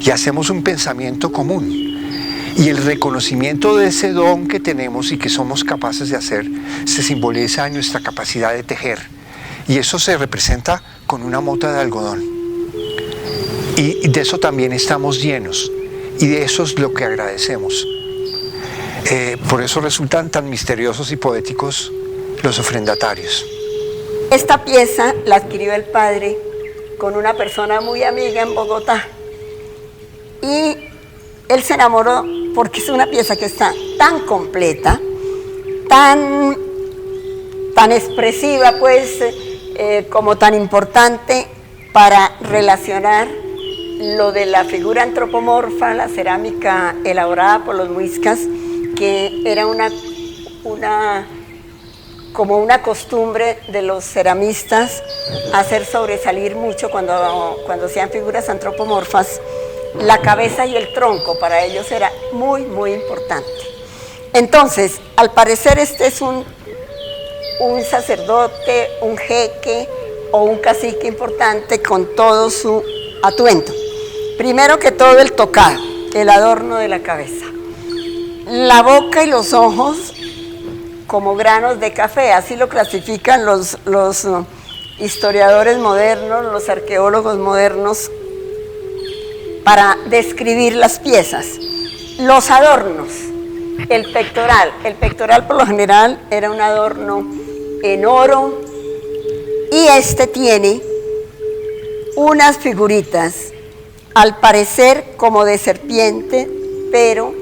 y hacemos un pensamiento común. Y el reconocimiento de ese don que tenemos y que somos capaces de hacer se simboliza en nuestra capacidad de tejer. Y eso se representa con una mota de algodón. Y de eso también estamos llenos. Y de eso es lo que agradecemos. Por eso resultan tan misteriosos y poéticos los ofrendatarios. Esta pieza la adquirió el padre con una persona muy amiga en Bogotá. Y él se enamoró porque es una pieza que está tan completa, tan expresiva, pues, como tan importante para relacionar lo de la figura antropomorfa, la cerámica elaborada por los muiscas, que era como una costumbre de los ceramistas hacer sobresalir mucho cuando hacían figuras antropomorfas, la cabeza y el tronco para ellos era muy, muy importante. Entonces, al parecer este es un sacerdote, un jeque o un cacique importante con todo su atuendo. Primero que todo el tocado, el adorno de la cabeza. La boca y los ojos como granos de café, así lo clasifican los historiadores modernos, los arqueólogos modernos, para describir las piezas. Los adornos, el pectoral por lo general era un adorno en oro y este tiene unas figuritas, al parecer como de serpiente, pero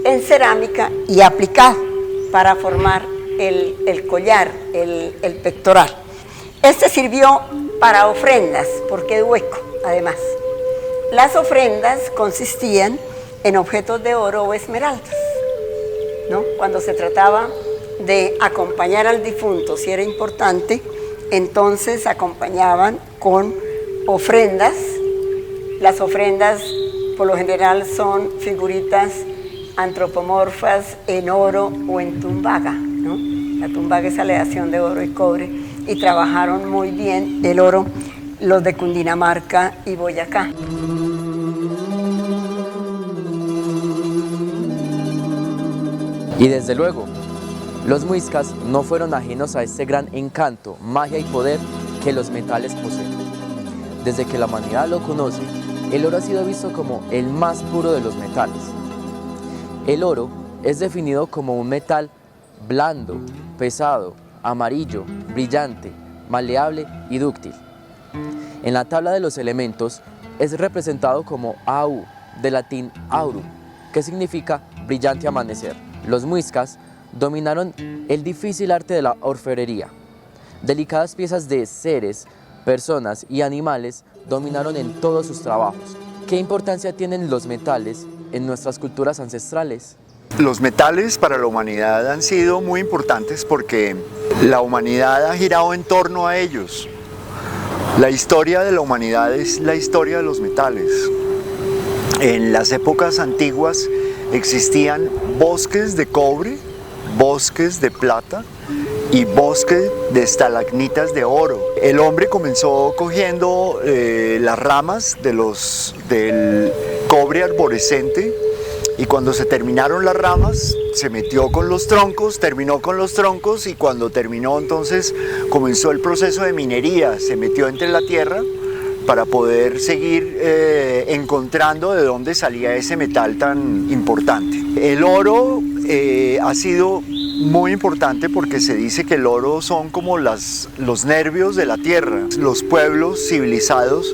en cerámica y aplicado para formar el collar, el pectoral. Este sirvió para ofrendas, porque es hueco, además. Las ofrendas consistían en objetos de oro o esmeraldas, ¿no? Cuando se trataba de acompañar al difunto, si era importante, entonces acompañaban con ofrendas. Las ofrendas por lo general son figuritas antropomorfas en oro o en tumbaga, ¿no? La tumbaga es aleación de oro y cobre, y trabajaron muy bien el oro los de Cundinamarca y Boyacá. Y desde luego, los muiscas no fueron ajenos a este gran encanto, magia y poder que los metales poseen. Desde que la humanidad lo conoce, el oro ha sido visto como el más puro de los metales. El oro es definido como un metal blando, pesado, amarillo, brillante, maleable y dúctil. En la tabla de los elementos es representado como Au, del latín aurum, que significa brillante amanecer. Los muiscas dominaron el difícil arte de la orfebrería. Delicadas piezas de seres, personas y animales dominaron en todos sus trabajos. ¿Qué importancia tienen los metales en nuestras culturas ancestrales? Los metales para la humanidad han sido muy importantes porque la humanidad ha girado en torno a ellos. La historia de la humanidad es la historia de los metales. En las épocas antiguas existían bosques de cobre, bosques de plata y bosques de estalagmitas de oro. El hombre comenzó cogiendo las ramas del cobre arborescente, y cuando se terminaron las ramas se metió con los troncos, terminó con los troncos, y cuando terminó entonces comenzó el proceso de minería, se metió entre la tierra para poder seguir encontrando de dónde salía ese metal tan importante. El oro ha sido muy importante porque se dice que el oro son como los nervios de la tierra. Los pueblos civilizados,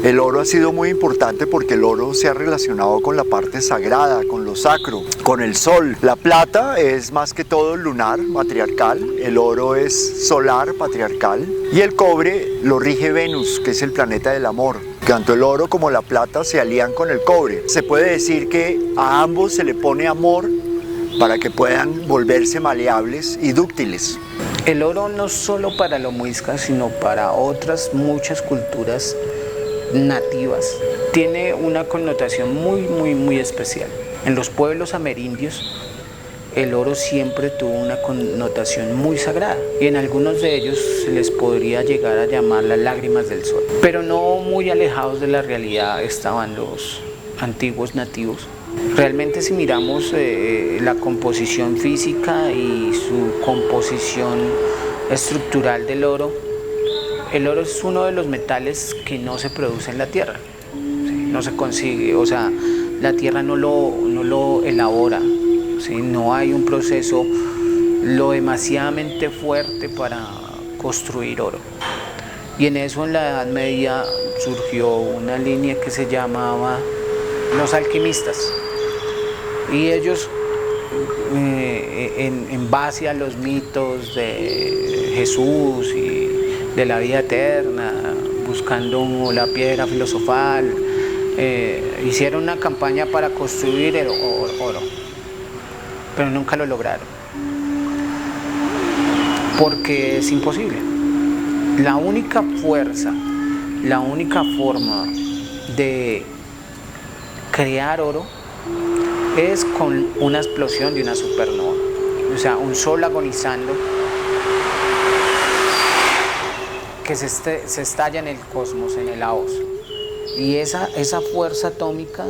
el oro ha sido muy importante porque el oro se ha relacionado con la parte sagrada, con lo sacro, con el sol. La plata es más que todo lunar, matriarcal, el oro es solar, patriarcal, y el cobre lo rige Venus, que es el planeta del amor. Tanto el oro como la plata se alían con el cobre. Se puede decir que a ambos se le pone amor para que puedan volverse maleables y dúctiles. El oro no solo para los muiscas, sino para otras muchas culturas nativas, tiene una connotación muy especial. En los pueblos amerindios, el oro siempre tuvo una connotación muy sagrada, y en algunos de ellos se les podría llegar a llamar las lágrimas del sol. Pero no muy alejados de la realidad estaban los antiguos nativos. Realmente, si miramos la composición física y su composición estructural del oro, el oro es uno de los metales que no se produce en la tierra, ¿sí? No se consigue, o sea, la tierra no lo elabora, ¿sí? No hay un proceso lo demasiadamente fuerte para construir oro. Y en eso, en la Edad Media, surgió una línea que se llamaba los alquimistas, y ellos en base a los mitos de Jesús y de la vida eterna, buscando la piedra filosofal, hicieron una campaña para construir el oro, pero nunca lo lograron, porque es imposible. La única fuerza, la única forma de crear oro es con una explosión de una supernova, o sea, un sol agonizando que se estalla en el cosmos, en el Aos. Y esa fuerza atómica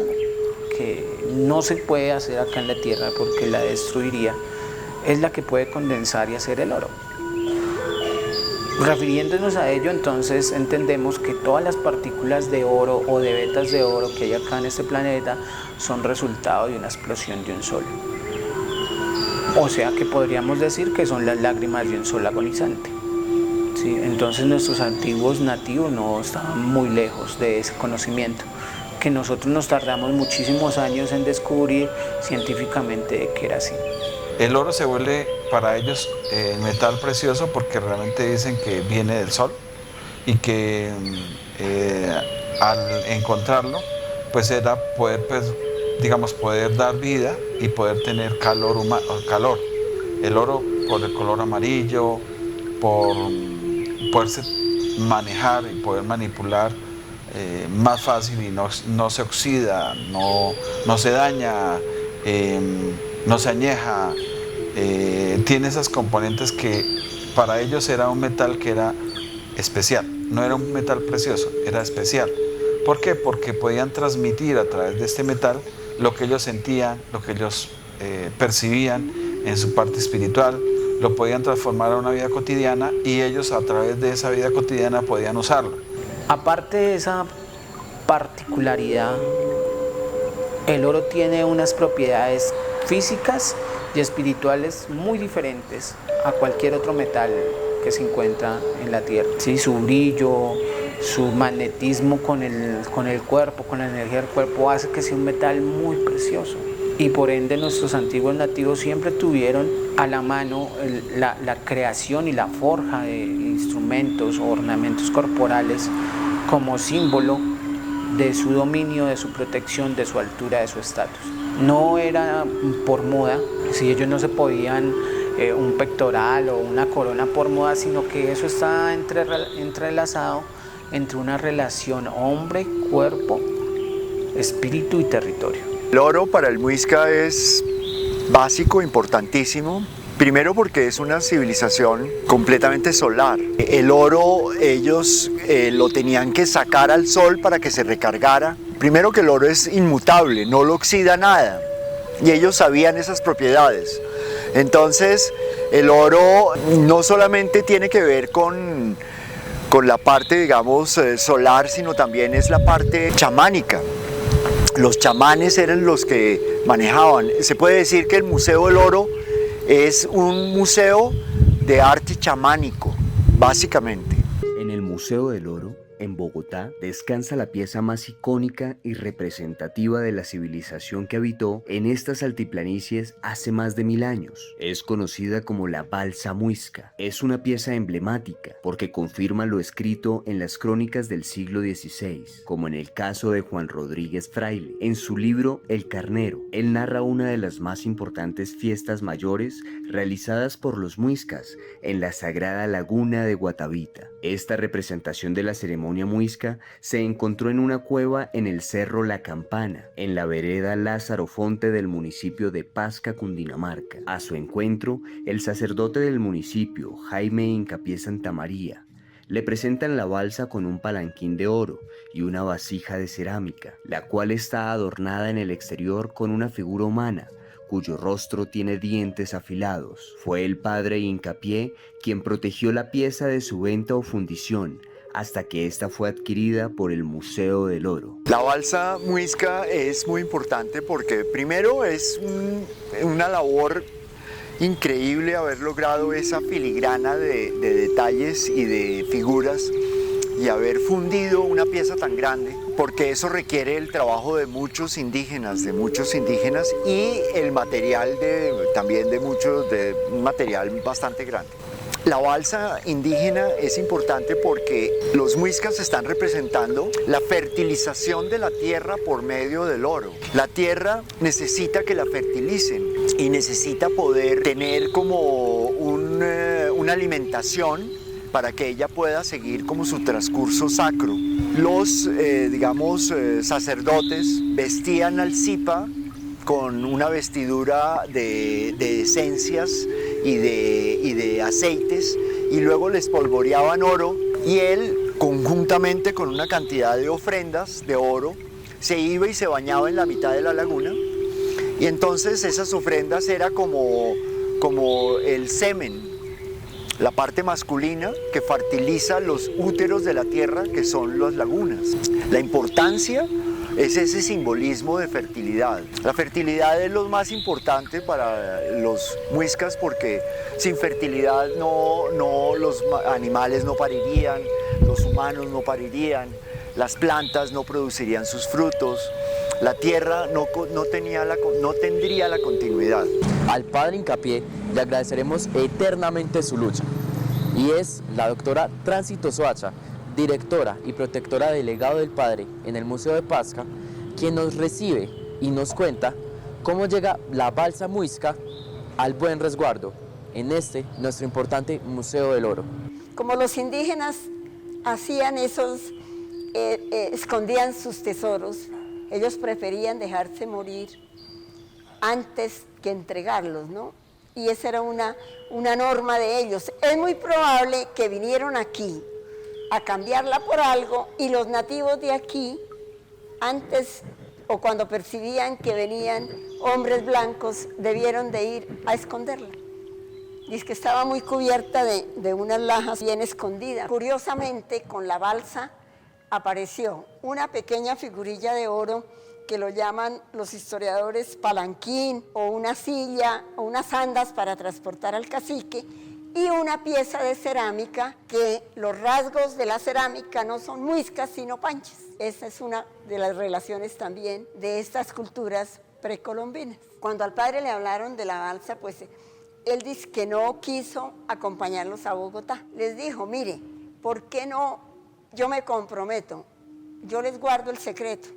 que no se puede hacer acá en la Tierra porque la destruiría, es la que puede condensar y hacer el oro. Refiriéndonos a ello, entonces entendemos que todas las partículas de oro o de vetas de oro que hay acá en este planeta son resultado de una explosión de un sol. O sea que podríamos decir que son las lágrimas de un sol agonizante. ¿Sí? Entonces nuestros antiguos nativos no estaban muy lejos de ese conocimiento, que nosotros nos tardamos muchísimos años en descubrir científicamente que era así. El oro se vuelve para ellos metal precioso porque realmente dicen que viene del sol y que al encontrarlo pues era poder, pues, digamos, poder dar vida y poder tener calor. El oro por el color amarillo, por poderse manejar y poder manipular más fácil y no se oxida, no se daña, no se añeja, tiene esas componentes que para ellos era un metal que era especial, no era un metal precioso, era especial. ¿Por qué? Porque podían transmitir a través de este metal lo que ellos sentían, lo que ellos percibían en su parte espiritual, lo podían transformar a una vida cotidiana y ellos a través de esa vida cotidiana podían usarlo. Aparte de esa particularidad, el oro tiene unas propiedades físicas y espirituales muy diferentes a cualquier otro metal que se encuentra en la Tierra. Sí, su brillo, su magnetismo con el cuerpo, con la energía del cuerpo, hace que sea un metal muy precioso. Y por ende nuestros antiguos nativos siempre tuvieron a la mano la creación y la forja de instrumentos o ornamentos corporales como símbolo de su dominio, de su protección, de su altura, de su estatus. No era por moda, si ellos no se podían un pectoral o una corona por moda, sino que eso está entrelazado entre una relación hombre, cuerpo, espíritu y territorio. El oro para el muisca es básico, importantísimo. Primero porque es una civilización completamente solar. El oro ellos lo tenían que sacar al sol para que se recargara. Primero que el oro es inmutable, no lo oxida nada. Y ellos sabían esas propiedades. Entonces el oro no solamente tiene que ver con la parte, digamos, solar, sino también es la parte chamánica. Los chamanes eran los que manejaban. Se puede decir que el Museo del Oro es un museo de arte chamánico, básicamente. En el Museo del Oro, en Bogotá, descansa la pieza más icónica y representativa de la civilización que habitó en estas altiplanicies hace más de 1000 años. Es conocida como la balsa muisca. Es una pieza emblemática porque confirma lo escrito en las crónicas del siglo XVI, como en el caso de Juan Rodríguez Fraile. En su libro El Carnero, él narra una de las más importantes fiestas mayores realizadas por los muiscas en la sagrada laguna de Guatavita. Esta representación de la ceremonia muisca se encontró en una cueva en el cerro La Campana, en la vereda Lázaro Fonte del municipio de Pasca, Cundinamarca. A su encuentro, el sacerdote del municipio, Jaime Hincapié Santamaría, le presentan la balsa con un palanquín de oro y una vasija de cerámica, la cual está adornada en el exterior con una figura humana, cuyo rostro tiene dientes afilados. Fue el padre Hincapié quien protegió la pieza de su venta o fundición, hasta que esta fue adquirida por el Museo del Oro. La balsa muisca es muy importante porque primero es una labor increíble haber logrado esa filigrana de detalles y de figuras y haber fundido una pieza tan grande, porque eso requiere el trabajo de muchos indígenas y el material también de un material bastante grande. La balsa indígena es importante porque los muiscas están representando la fertilización de la tierra por medio del oro. La tierra necesita que la fertilicen y necesita poder tener como una alimentación para que ella pueda seguir como su transcurso sacro. Los, sacerdotes vestían al Zipa con una vestidura de esencias y de aceites, y luego les polvoreaban oro, y él, conjuntamente con una cantidad de ofrendas de oro, se iba y se bañaba en la mitad de la laguna, y entonces esas ofrendas era como el semen, la parte masculina que fertiliza los úteros de la tierra, que son las lagunas. La importancia es ese simbolismo de fertilidad. La fertilidad es lo más importante para los muiscas, porque sin fertilidad los animales no parirían, los humanos no parirían, las plantas no producirían sus frutos, la tierra no tendría la continuidad. Al padre Hincapié le agradeceremos eternamente su lucha, y es la doctora Tránsito Soacha, directora y protectora del legado del padre en el Museo de Pasca, quien nos recibe y nos cuenta cómo llega la balsa muisca al buen resguardo en nuestro importante Museo del Oro. Como los indígenas hacían escondían sus tesoros, ellos preferían dejarse morir antes que entregarlos, ¿no? Y esa era una norma de ellos. Es muy probable que vinieron aquí a cambiarla por algo, y los nativos de aquí, antes o cuando percibían que venían hombres blancos, debieron de ir a esconderla. Dice que estaba muy cubierta de unas lajas bien escondidas. Curiosamente, con la balsa apareció una pequeña figurilla de oro que lo llaman los historiadores palanquín, o una silla o unas andas para transportar al cacique, y una pieza de cerámica que los rasgos de la cerámica no son muiscas sino panches. Esa es una de las relaciones también de estas culturas precolombinas. Cuando al padre le hablaron de la balsa, pues él dice que no quiso acompañarlos a Bogotá. Les dijo, mire, ¿por qué no? Yo me comprometo, yo les guardo el secreto.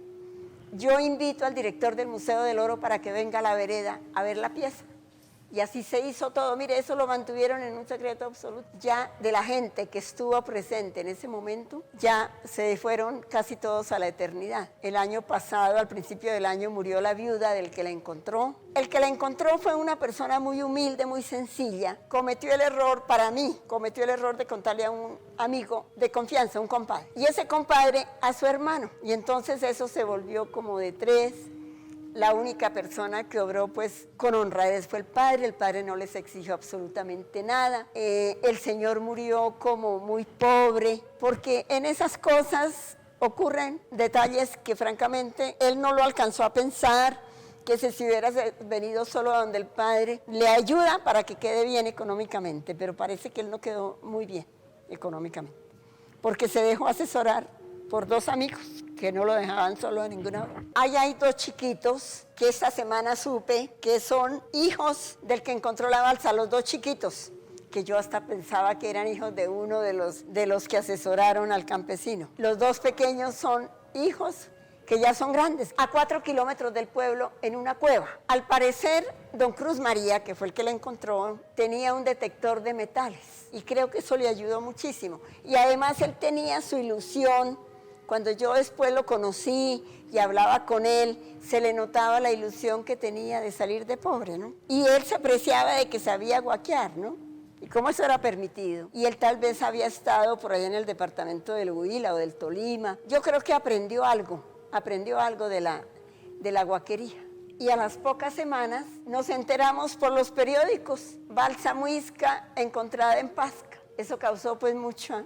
Yo invito al director del Museo del Oro para que venga a la vereda a ver la pieza. Y así se hizo todo. Mire, eso lo mantuvieron en un secreto absoluto. Ya de la gente que estuvo presente en ese momento, ya se fueron casi todos a la eternidad. El año pasado, al principio del año, murió la viuda del que la encontró. El que la encontró fue una persona muy humilde, muy sencilla. Cometió el error de contarle a un amigo de confianza, un compadre. Y ese compadre a su hermano. Y entonces eso se volvió como de tres. La única persona que obró pues con honradez fue el padre no les exigió absolutamente nada. El señor murió como muy pobre, porque en esas cosas ocurren detalles que francamente él no lo alcanzó a pensar, que si hubiera venido solo a donde el padre le ayuda para que quede bien económicamente, pero parece que él no quedó muy bien económicamente, porque se dejó asesorar por dos amigos que no lo dejaban solo de ninguna hora. Hay dos chiquitos que esta semana supe que son hijos del que encontró la balsa, los dos chiquitos, que yo hasta pensaba que eran hijos de uno de los que asesoraron al campesino. Los dos pequeños son hijos que ya son grandes, a 4 kilómetros del pueblo, en una cueva. Al parecer, don Cruz María, que fue el que la encontró, tenía un detector de metales, y creo que eso le ayudó muchísimo. Y además él tenía su ilusión. Cuando yo después lo conocí y hablaba con él, se le notaba la ilusión que tenía de salir de pobre, ¿no? Y él se apreciaba de que sabía guaquear, ¿no? Y cómo eso era permitido. Y él tal vez había estado por allá en el departamento del Huila o del Tolima. Yo creo que aprendió algo de la guaquería. Y a las pocas semanas nos enteramos por los periódicos, balsa muisca encontrada en Pasca. Eso causó pues mucho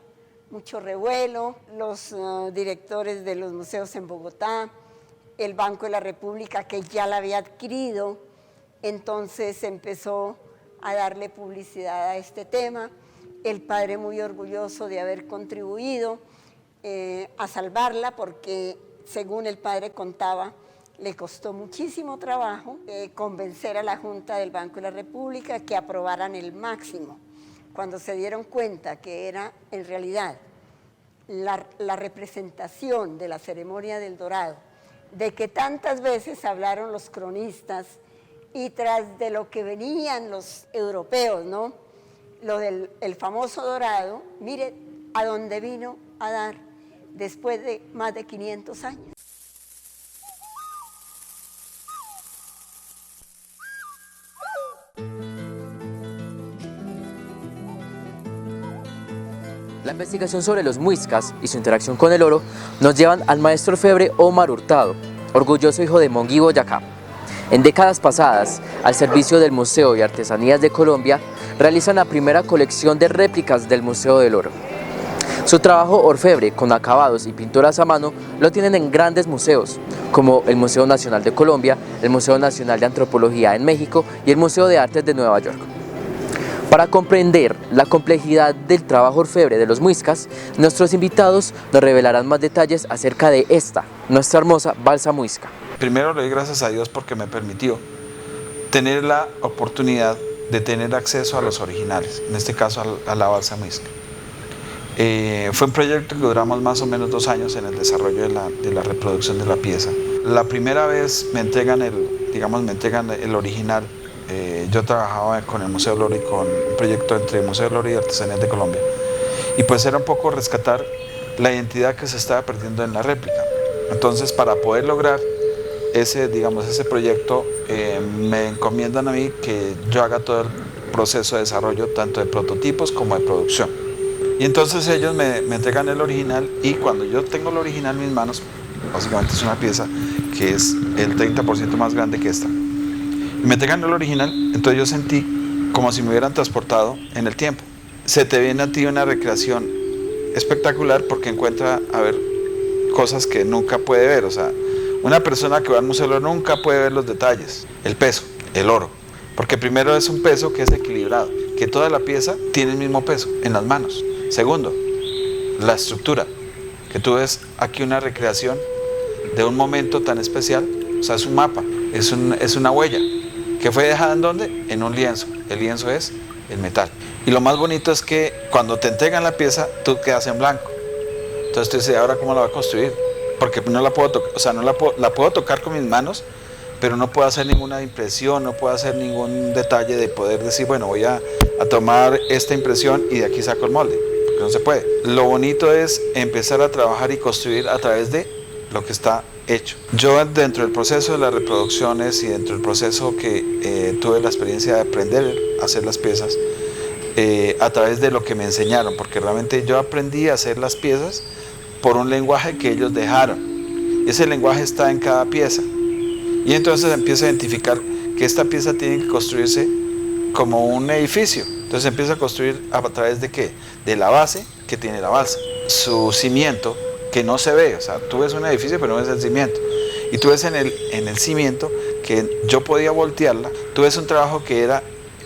revuelo. Los directores de los museos en Bogotá, el Banco de la República, que ya la había adquirido, entonces empezó a darle publicidad a este tema. El padre muy orgulloso de haber contribuido a salvarla, porque según el padre contaba, le costó muchísimo trabajo convencer a la Junta del Banco de la República que aprobaran el máximo, cuando se dieron cuenta que era en realidad la representación de la ceremonia del Dorado, de que tantas veces hablaron los cronistas, y tras de lo que venían los europeos, ¿no? lo del el famoso dorado, mire a dónde vino a dar después de más de 500 años. La investigación sobre los muiscas y su interacción con el oro nos llevan al maestro orfebre Omar Hurtado, orgulloso hijo de Monguí, Boyacá. En décadas pasadas, al servicio del Museo de Artesanías de Colombia, realizan la primera colección de réplicas del Museo del Oro. Su trabajo orfebre con acabados y pinturas a mano lo tienen en grandes museos, como el Museo Nacional de Colombia, el Museo Nacional de Antropología en México y el Museo de Artes de Nueva York. Para comprender la complejidad del trabajo orfebre de los muiscas, nuestros invitados nos revelarán más detalles acerca de esta, nuestra hermosa balsa muisca. Primero le doy gracias a Dios porque me permitió tener la oportunidad de tener acceso a los originales, en este caso a la balsa muisca. Fue un proyecto que duramos más o menos 2 años en el desarrollo de la reproducción de la pieza. La primera vez me entregan el original. Yo trabajaba con el Museo del Oro y con un proyecto entre el Museo del Oro y Artesanías de Colombia. Y pues era un poco rescatar la identidad que se estaba perdiendo en la réplica. Entonces, para poder lograr ese proyecto, me encomiendan a mí que yo haga todo el proceso de desarrollo, tanto de prototipos como de producción. Y entonces ellos me entregan el original, y cuando yo tengo el original en mis manos, básicamente es una pieza que es el 30% más grande que esta. Y me entregan el original, entonces yo sentí como si me hubieran transportado en el tiempo. Se te viene a ti una recreación espectacular porque encuentra a ver cosas que nunca puede ver. O sea, una persona que va al museo nunca puede ver los detalles, el peso, el oro. Porque primero es un peso que es equilibrado, que toda la pieza tiene el mismo peso en las manos. Segundo, la estructura, que tú ves aquí una recreación de un momento tan especial. O sea, es un mapa, es una huella, que fue dejada ¿en dónde? En un lienzo. El lienzo es el metal. Y lo más bonito es que cuando te entregan la pieza, tú quedas en blanco. Entonces tú dices, ¿ahora cómo la voy a construir? Porque no la puedo tocar, o sea, la puedo tocar con mis manos, pero no puedo hacer ninguna impresión, no puedo hacer ningún detalle de poder decir, bueno, voy a tomar esta impresión y de aquí saco el molde, porque no se puede. Lo bonito es empezar a trabajar y construir a través de lo que está hecho. Yo, dentro del proceso de las reproducciones y dentro del proceso que tuve la experiencia de aprender a hacer las piezas, a través de lo que me enseñaron, porque realmente yo aprendí a hacer las piezas por un lenguaje que ellos dejaron. Ese lenguaje está en cada pieza. Y entonces empiezo a identificar que esta pieza tiene que construirse como un edificio. Entonces empieza a construir a través de ¿qué? De la base que tiene la balsa. Su cimiento, que no se ve. O sea, tú ves un edificio pero no ves el cimiento. Y tú ves en el cimiento que yo podía voltearla. Tú ves un trabajo que era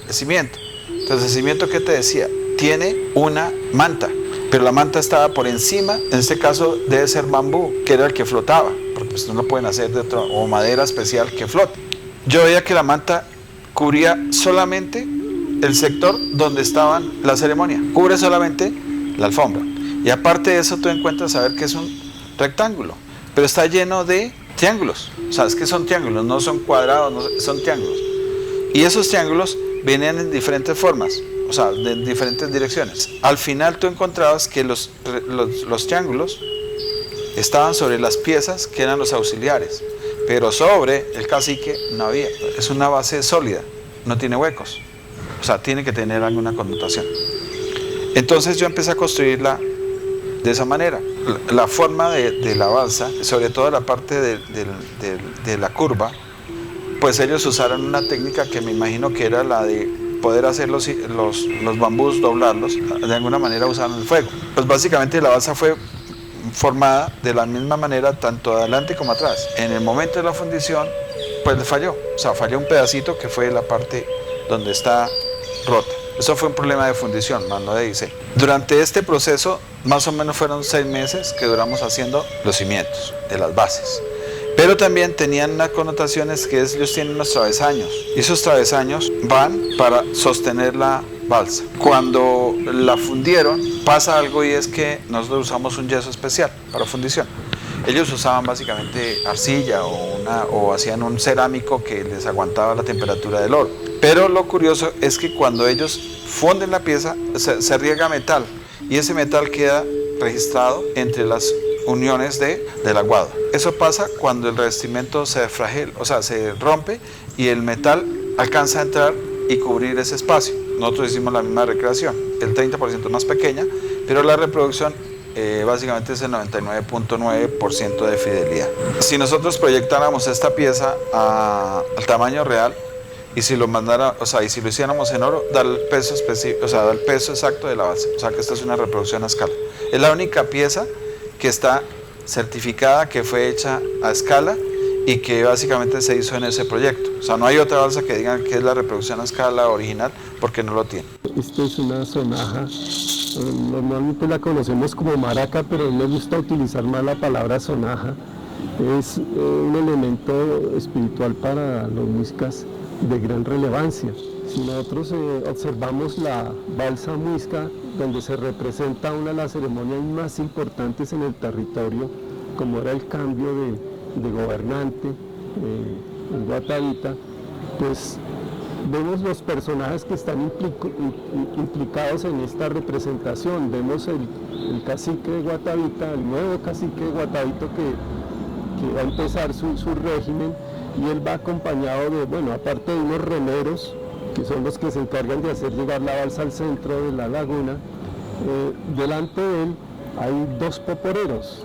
el cimiento. Entonces el cimiento, ¿qué te decía? Tiene una manta, pero la manta estaba por encima. En este caso debe ser bambú, que era el que flotaba, porque pues no lo pueden hacer de otro, o madera especial que flote. Yo veía que la manta cubría solamente el sector donde estaban la ceremonia, cubre solamente la alfombra. Y aparte de eso tú encuentras a ver que es un rectángulo, pero está lleno de triángulos. O sea, es que son triángulos, no son cuadrados, no, son triángulos. Y esos triángulos venían en diferentes formas, o sea, de diferentes direcciones. Al final tú encontrabas que los triángulos estaban sobre las piezas que eran los auxiliares, pero sobre el cacique no había. Es una base sólida, no tiene huecos, o sea, tiene que tener alguna connotación. Entonces yo empecé a construirla de esa manera. La forma de la balsa, sobre todo la parte de la curva, pues ellos usaron una técnica que me imagino que era la de poder hacer los bambús, doblarlos, de alguna manera usaron el fuego. Pues básicamente la balsa fue formada de la misma manera tanto adelante como atrás. En el momento de la fundición, pues le falló, o sea, falló un pedacito que fue la parte donde está rota. Eso fue un problema de fundición, más no de diseño. Durante este proceso, más o menos fueron 6 meses que duramos haciendo los cimientos de las bases. Pero también tenían unas connotaciones que ellos tienen unos travesaños. Y esos travesaños van para sostener la balsa. Cuando la fundieron, pasa algo, y es que nosotros usamos un yeso especial para fundición. Ellos usaban básicamente arcilla o hacían un cerámico que les aguantaba la temperatura del oro. Pero lo curioso es que cuando ellos funden la pieza, se riega metal y ese metal queda registrado entre las uniones del aguado. Eso pasa cuando el revestimiento se fragila, o sea, se rompe y el metal alcanza a entrar y cubrir ese espacio. Nosotros hicimos la misma recreación, el 30% más pequeña, pero la reproducción básicamente es el 99.9% de fidelidad. Si nosotros proyectáramos esta pieza al tamaño real y si lo mandara, o sea, y si lo hiciéramos en oro, da el peso específico, o sea, da el peso exacto de la balsa. O sea, que esta es una reproducción a escala. Es la única pieza que está certificada, que fue hecha a escala y que básicamente se hizo en ese proyecto. O sea, no hay otra balsa que diga que es la reproducción a escala original, porque no lo tiene. Esta es una sonaja, normalmente la conocemos como maraca, pero me gusta utilizar más la palabra sonaja. Es un elemento espiritual para los muiscas de gran relevancia. Si nosotros observamos la balsa muisca, donde se representa una de las ceremonias más importantes en el territorio, como era el cambio de gobernante en Guatavita, pues vemos los personajes que están implicados en esta representación. Vemos el cacique de Guatavita, el nuevo cacique de Guatavita que va a empezar su régimen, y él va acompañado de, bueno, aparte de unos remeros, que son los que se encargan de hacer llegar la balsa al centro de la laguna, delante de él hay dos poporeros,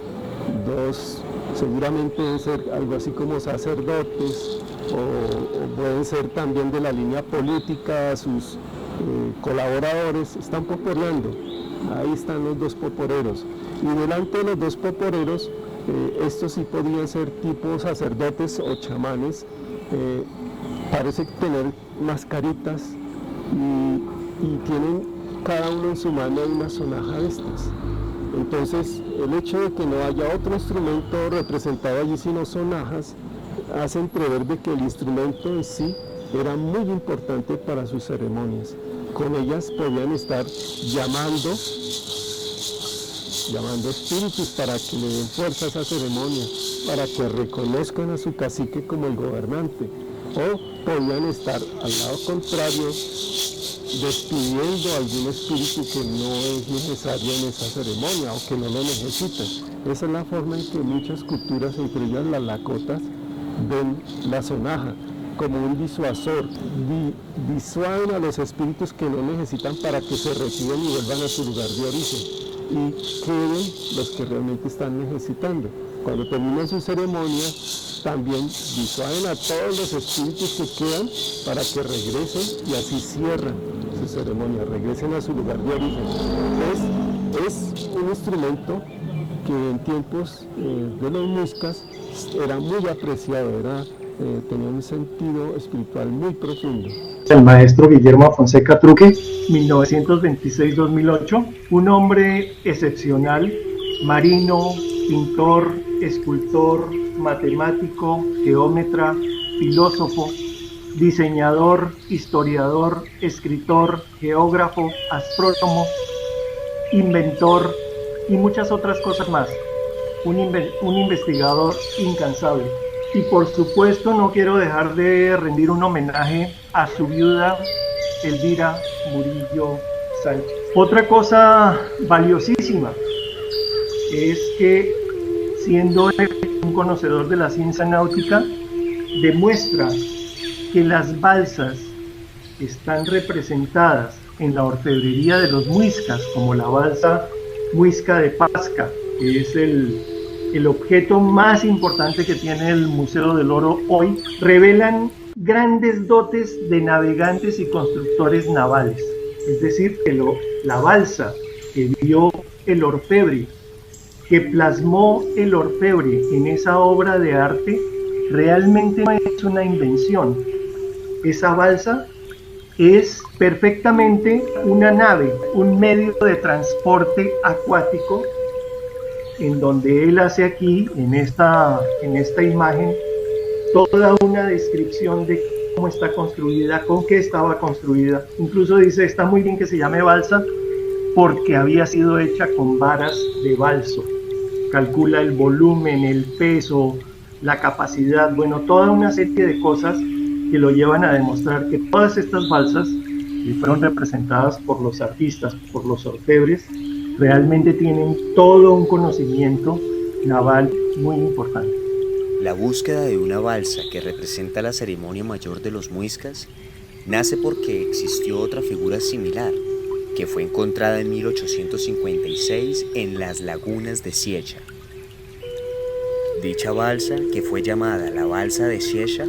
seguramente deben ser algo así como sacerdotes, o pueden ser también de la línea política, sus colaboradores, están poporeando. Ahí están los dos poporeros, y delante de los dos poporeros, estos sí podían ser tipo sacerdotes o chamanes, parece tener mascaritas y tienen cada uno en su mano una sonaja de estas. Entonces, el hecho de que no haya otro instrumento representado allí sino sonajas, hace entrever de que el instrumento en sí era muy importante para sus ceremonias. Con ellas podían estar llamando espíritus para que le den fuerza a esa ceremonia, para que reconozcan a su cacique como el gobernante, o podían estar al lado contrario despidiendo a algún espíritu que no es necesario en esa ceremonia o que no lo necesita. Esa es la forma en que muchas culturas, entre ellas las lakotas, ven la sonaja como un disuasor, disuaden a los espíritus que no necesitan para que se retiren y vuelvan a su lugar de origen, y queden los que realmente están necesitando. Cuando terminan su ceremonia, también disuaden a todos los espíritus que quedan para que regresen y así cierran su ceremonia, regresen a su lugar de origen. Es un instrumento que en tiempos de los muiscas era muy apreciado, tenía un sentido espiritual muy profundo. El maestro Guillermo Fonseca Truque, 1926-2008, un hombre excepcional, marino, pintor, escultor, matemático, geómetra, filósofo, diseñador, historiador, escritor, geógrafo, astrónomo, inventor y muchas otras cosas más. Un investigador incansable. Y por supuesto no quiero dejar de rendir un homenaje a su viuda, Elvira Murillo Sánchez. Otra cosa valiosísima es que, siendo un conocedor de la ciencia náutica, demuestra que las balsas están representadas en la orfebrería de los muiscas, como la balsa muisca de Pasca, que es el objeto más importante que tiene el Museo del Oro hoy, revelan grandes dotes de navegantes y constructores navales. Es decir, que la balsa que vio el orfebre, que plasmó el orfebre en esa obra de arte, realmente no es una invención. Esa balsa es perfectamente una nave, un medio de transporte acuático, en donde él hace aquí, en esta imagen, toda una descripción de cómo está construida, con qué estaba construida. Incluso dice, está muy bien que se llame balsa, porque había sido hecha con varas de balso. Calcula el volumen, el peso, la capacidad, bueno, toda una serie de cosas que lo llevan a demostrar que todas estas balsas que fueron representadas por los artistas, por los orfebres, realmente tienen todo un conocimiento naval muy importante. La búsqueda de una balsa que representa la ceremonia mayor de los muiscas nace porque existió otra figura similar que fue encontrada en 1856 en las lagunas de Siecha. Dicha balsa, que fue llamada la balsa de Siecha,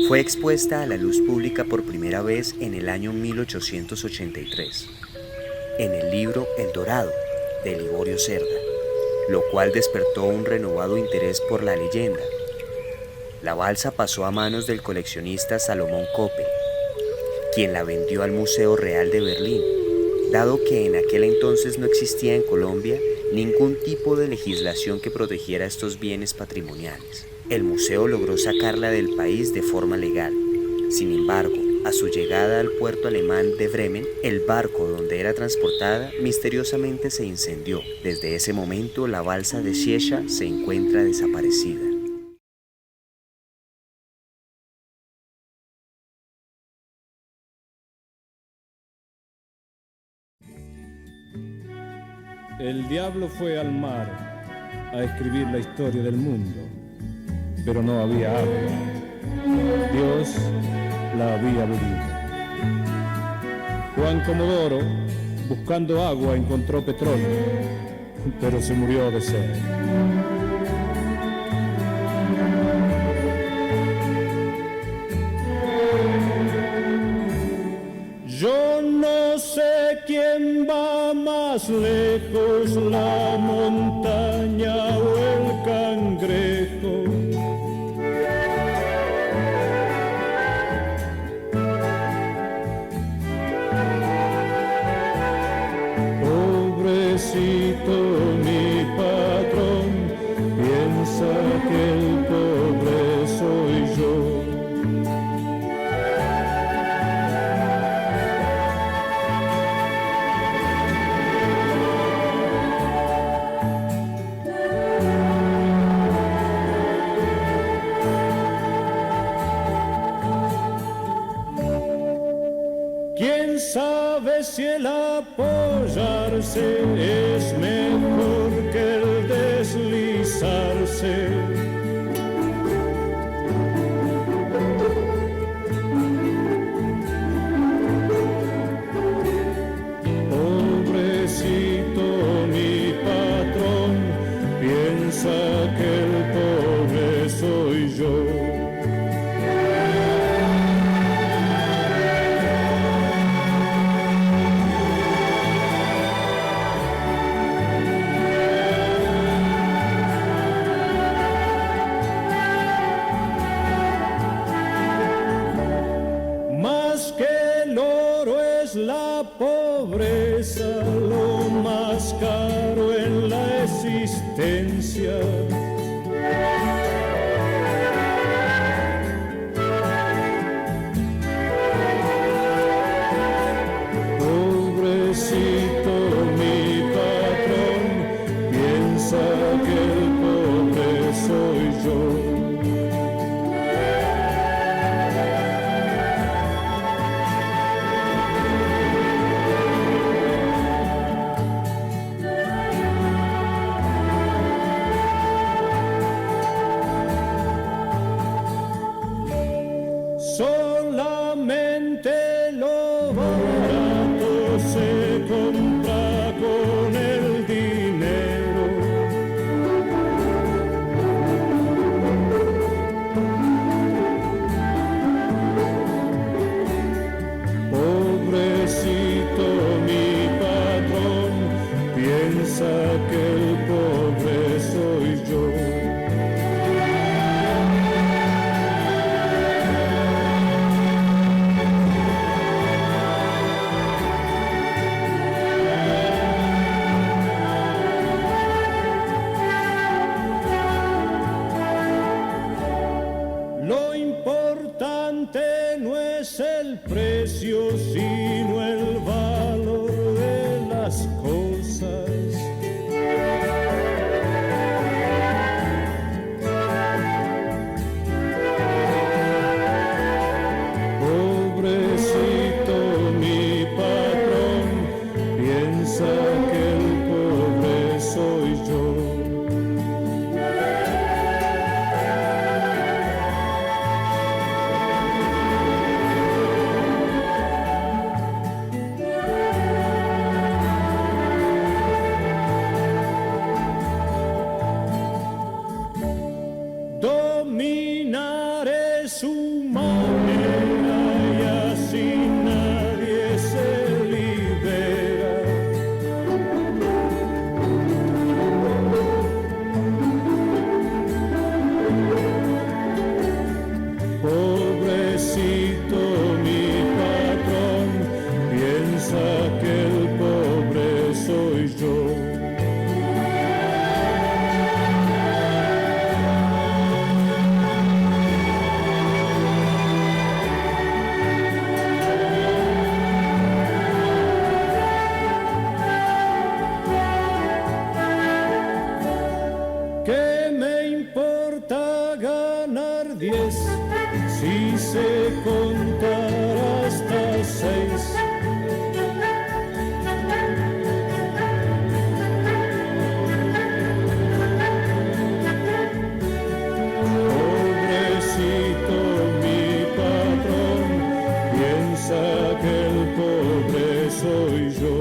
fue expuesta a la luz pública por primera vez en el año 1883, en el libro El Dorado, de Liborio Cerda, lo cual despertó un renovado interés por la leyenda. La balsa pasó a manos del coleccionista Salomón Koppel, quien la vendió al Museo Real de Berlín, dado que en aquel entonces no existía en Colombia ningún tipo de legislación que protegiera estos bienes patrimoniales. El museo logró sacarla del país de forma legal. Sin embargo, a su llegada al puerto alemán de Bremen, el barco donde era transportada misteriosamente se incendió. Desde ese momento, la balsa de Siecha se encuentra desaparecida. El diablo fue al mar a escribir la historia del mundo, pero no había agua. Dios la había bebido. Juan Comodoro, buscando agua, encontró petróleo, pero se murió de sed. Yo no sé quién va más lejos, la montaña o el cangrejo. Pobrecito mi patrón, piensa que el pobre soy yo. ¿Quién sabe si el apoyarse es mejor que el deslizarse? Pobrecito mi patrón, piensa que el pobre soy yo. Pobreza, lo más caro en la existencia. Pobrecito mi patrón, piensa que el pobre soy yo. Solamente lo barato se compra con el dinero. ¿Qué me importa ganar 10 si sé contar hasta 6? Pobrecito mi patrón, piensa que el pobre soy yo.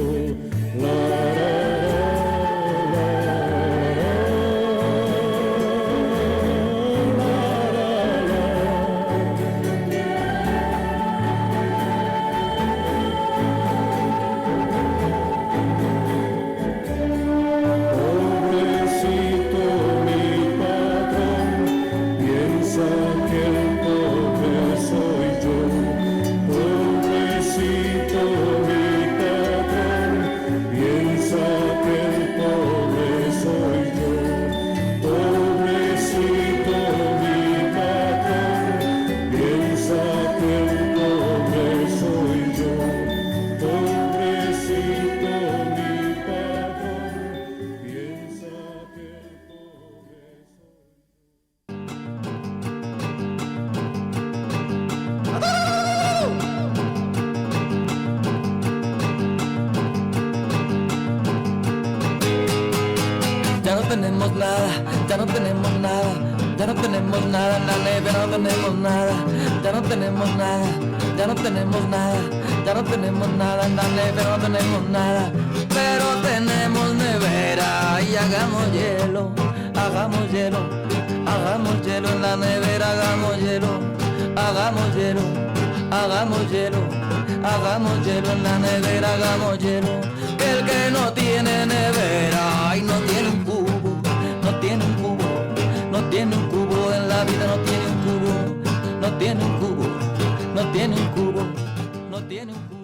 Hagamos hielo en la nevera, hagamos hielo. Que el que no tiene nevera, ay, no tiene un cubo, no tiene un cubo, no tiene un cubo en la vida, no tiene un cubo, no tiene un cubo, no tiene un cubo, no tiene un cubo.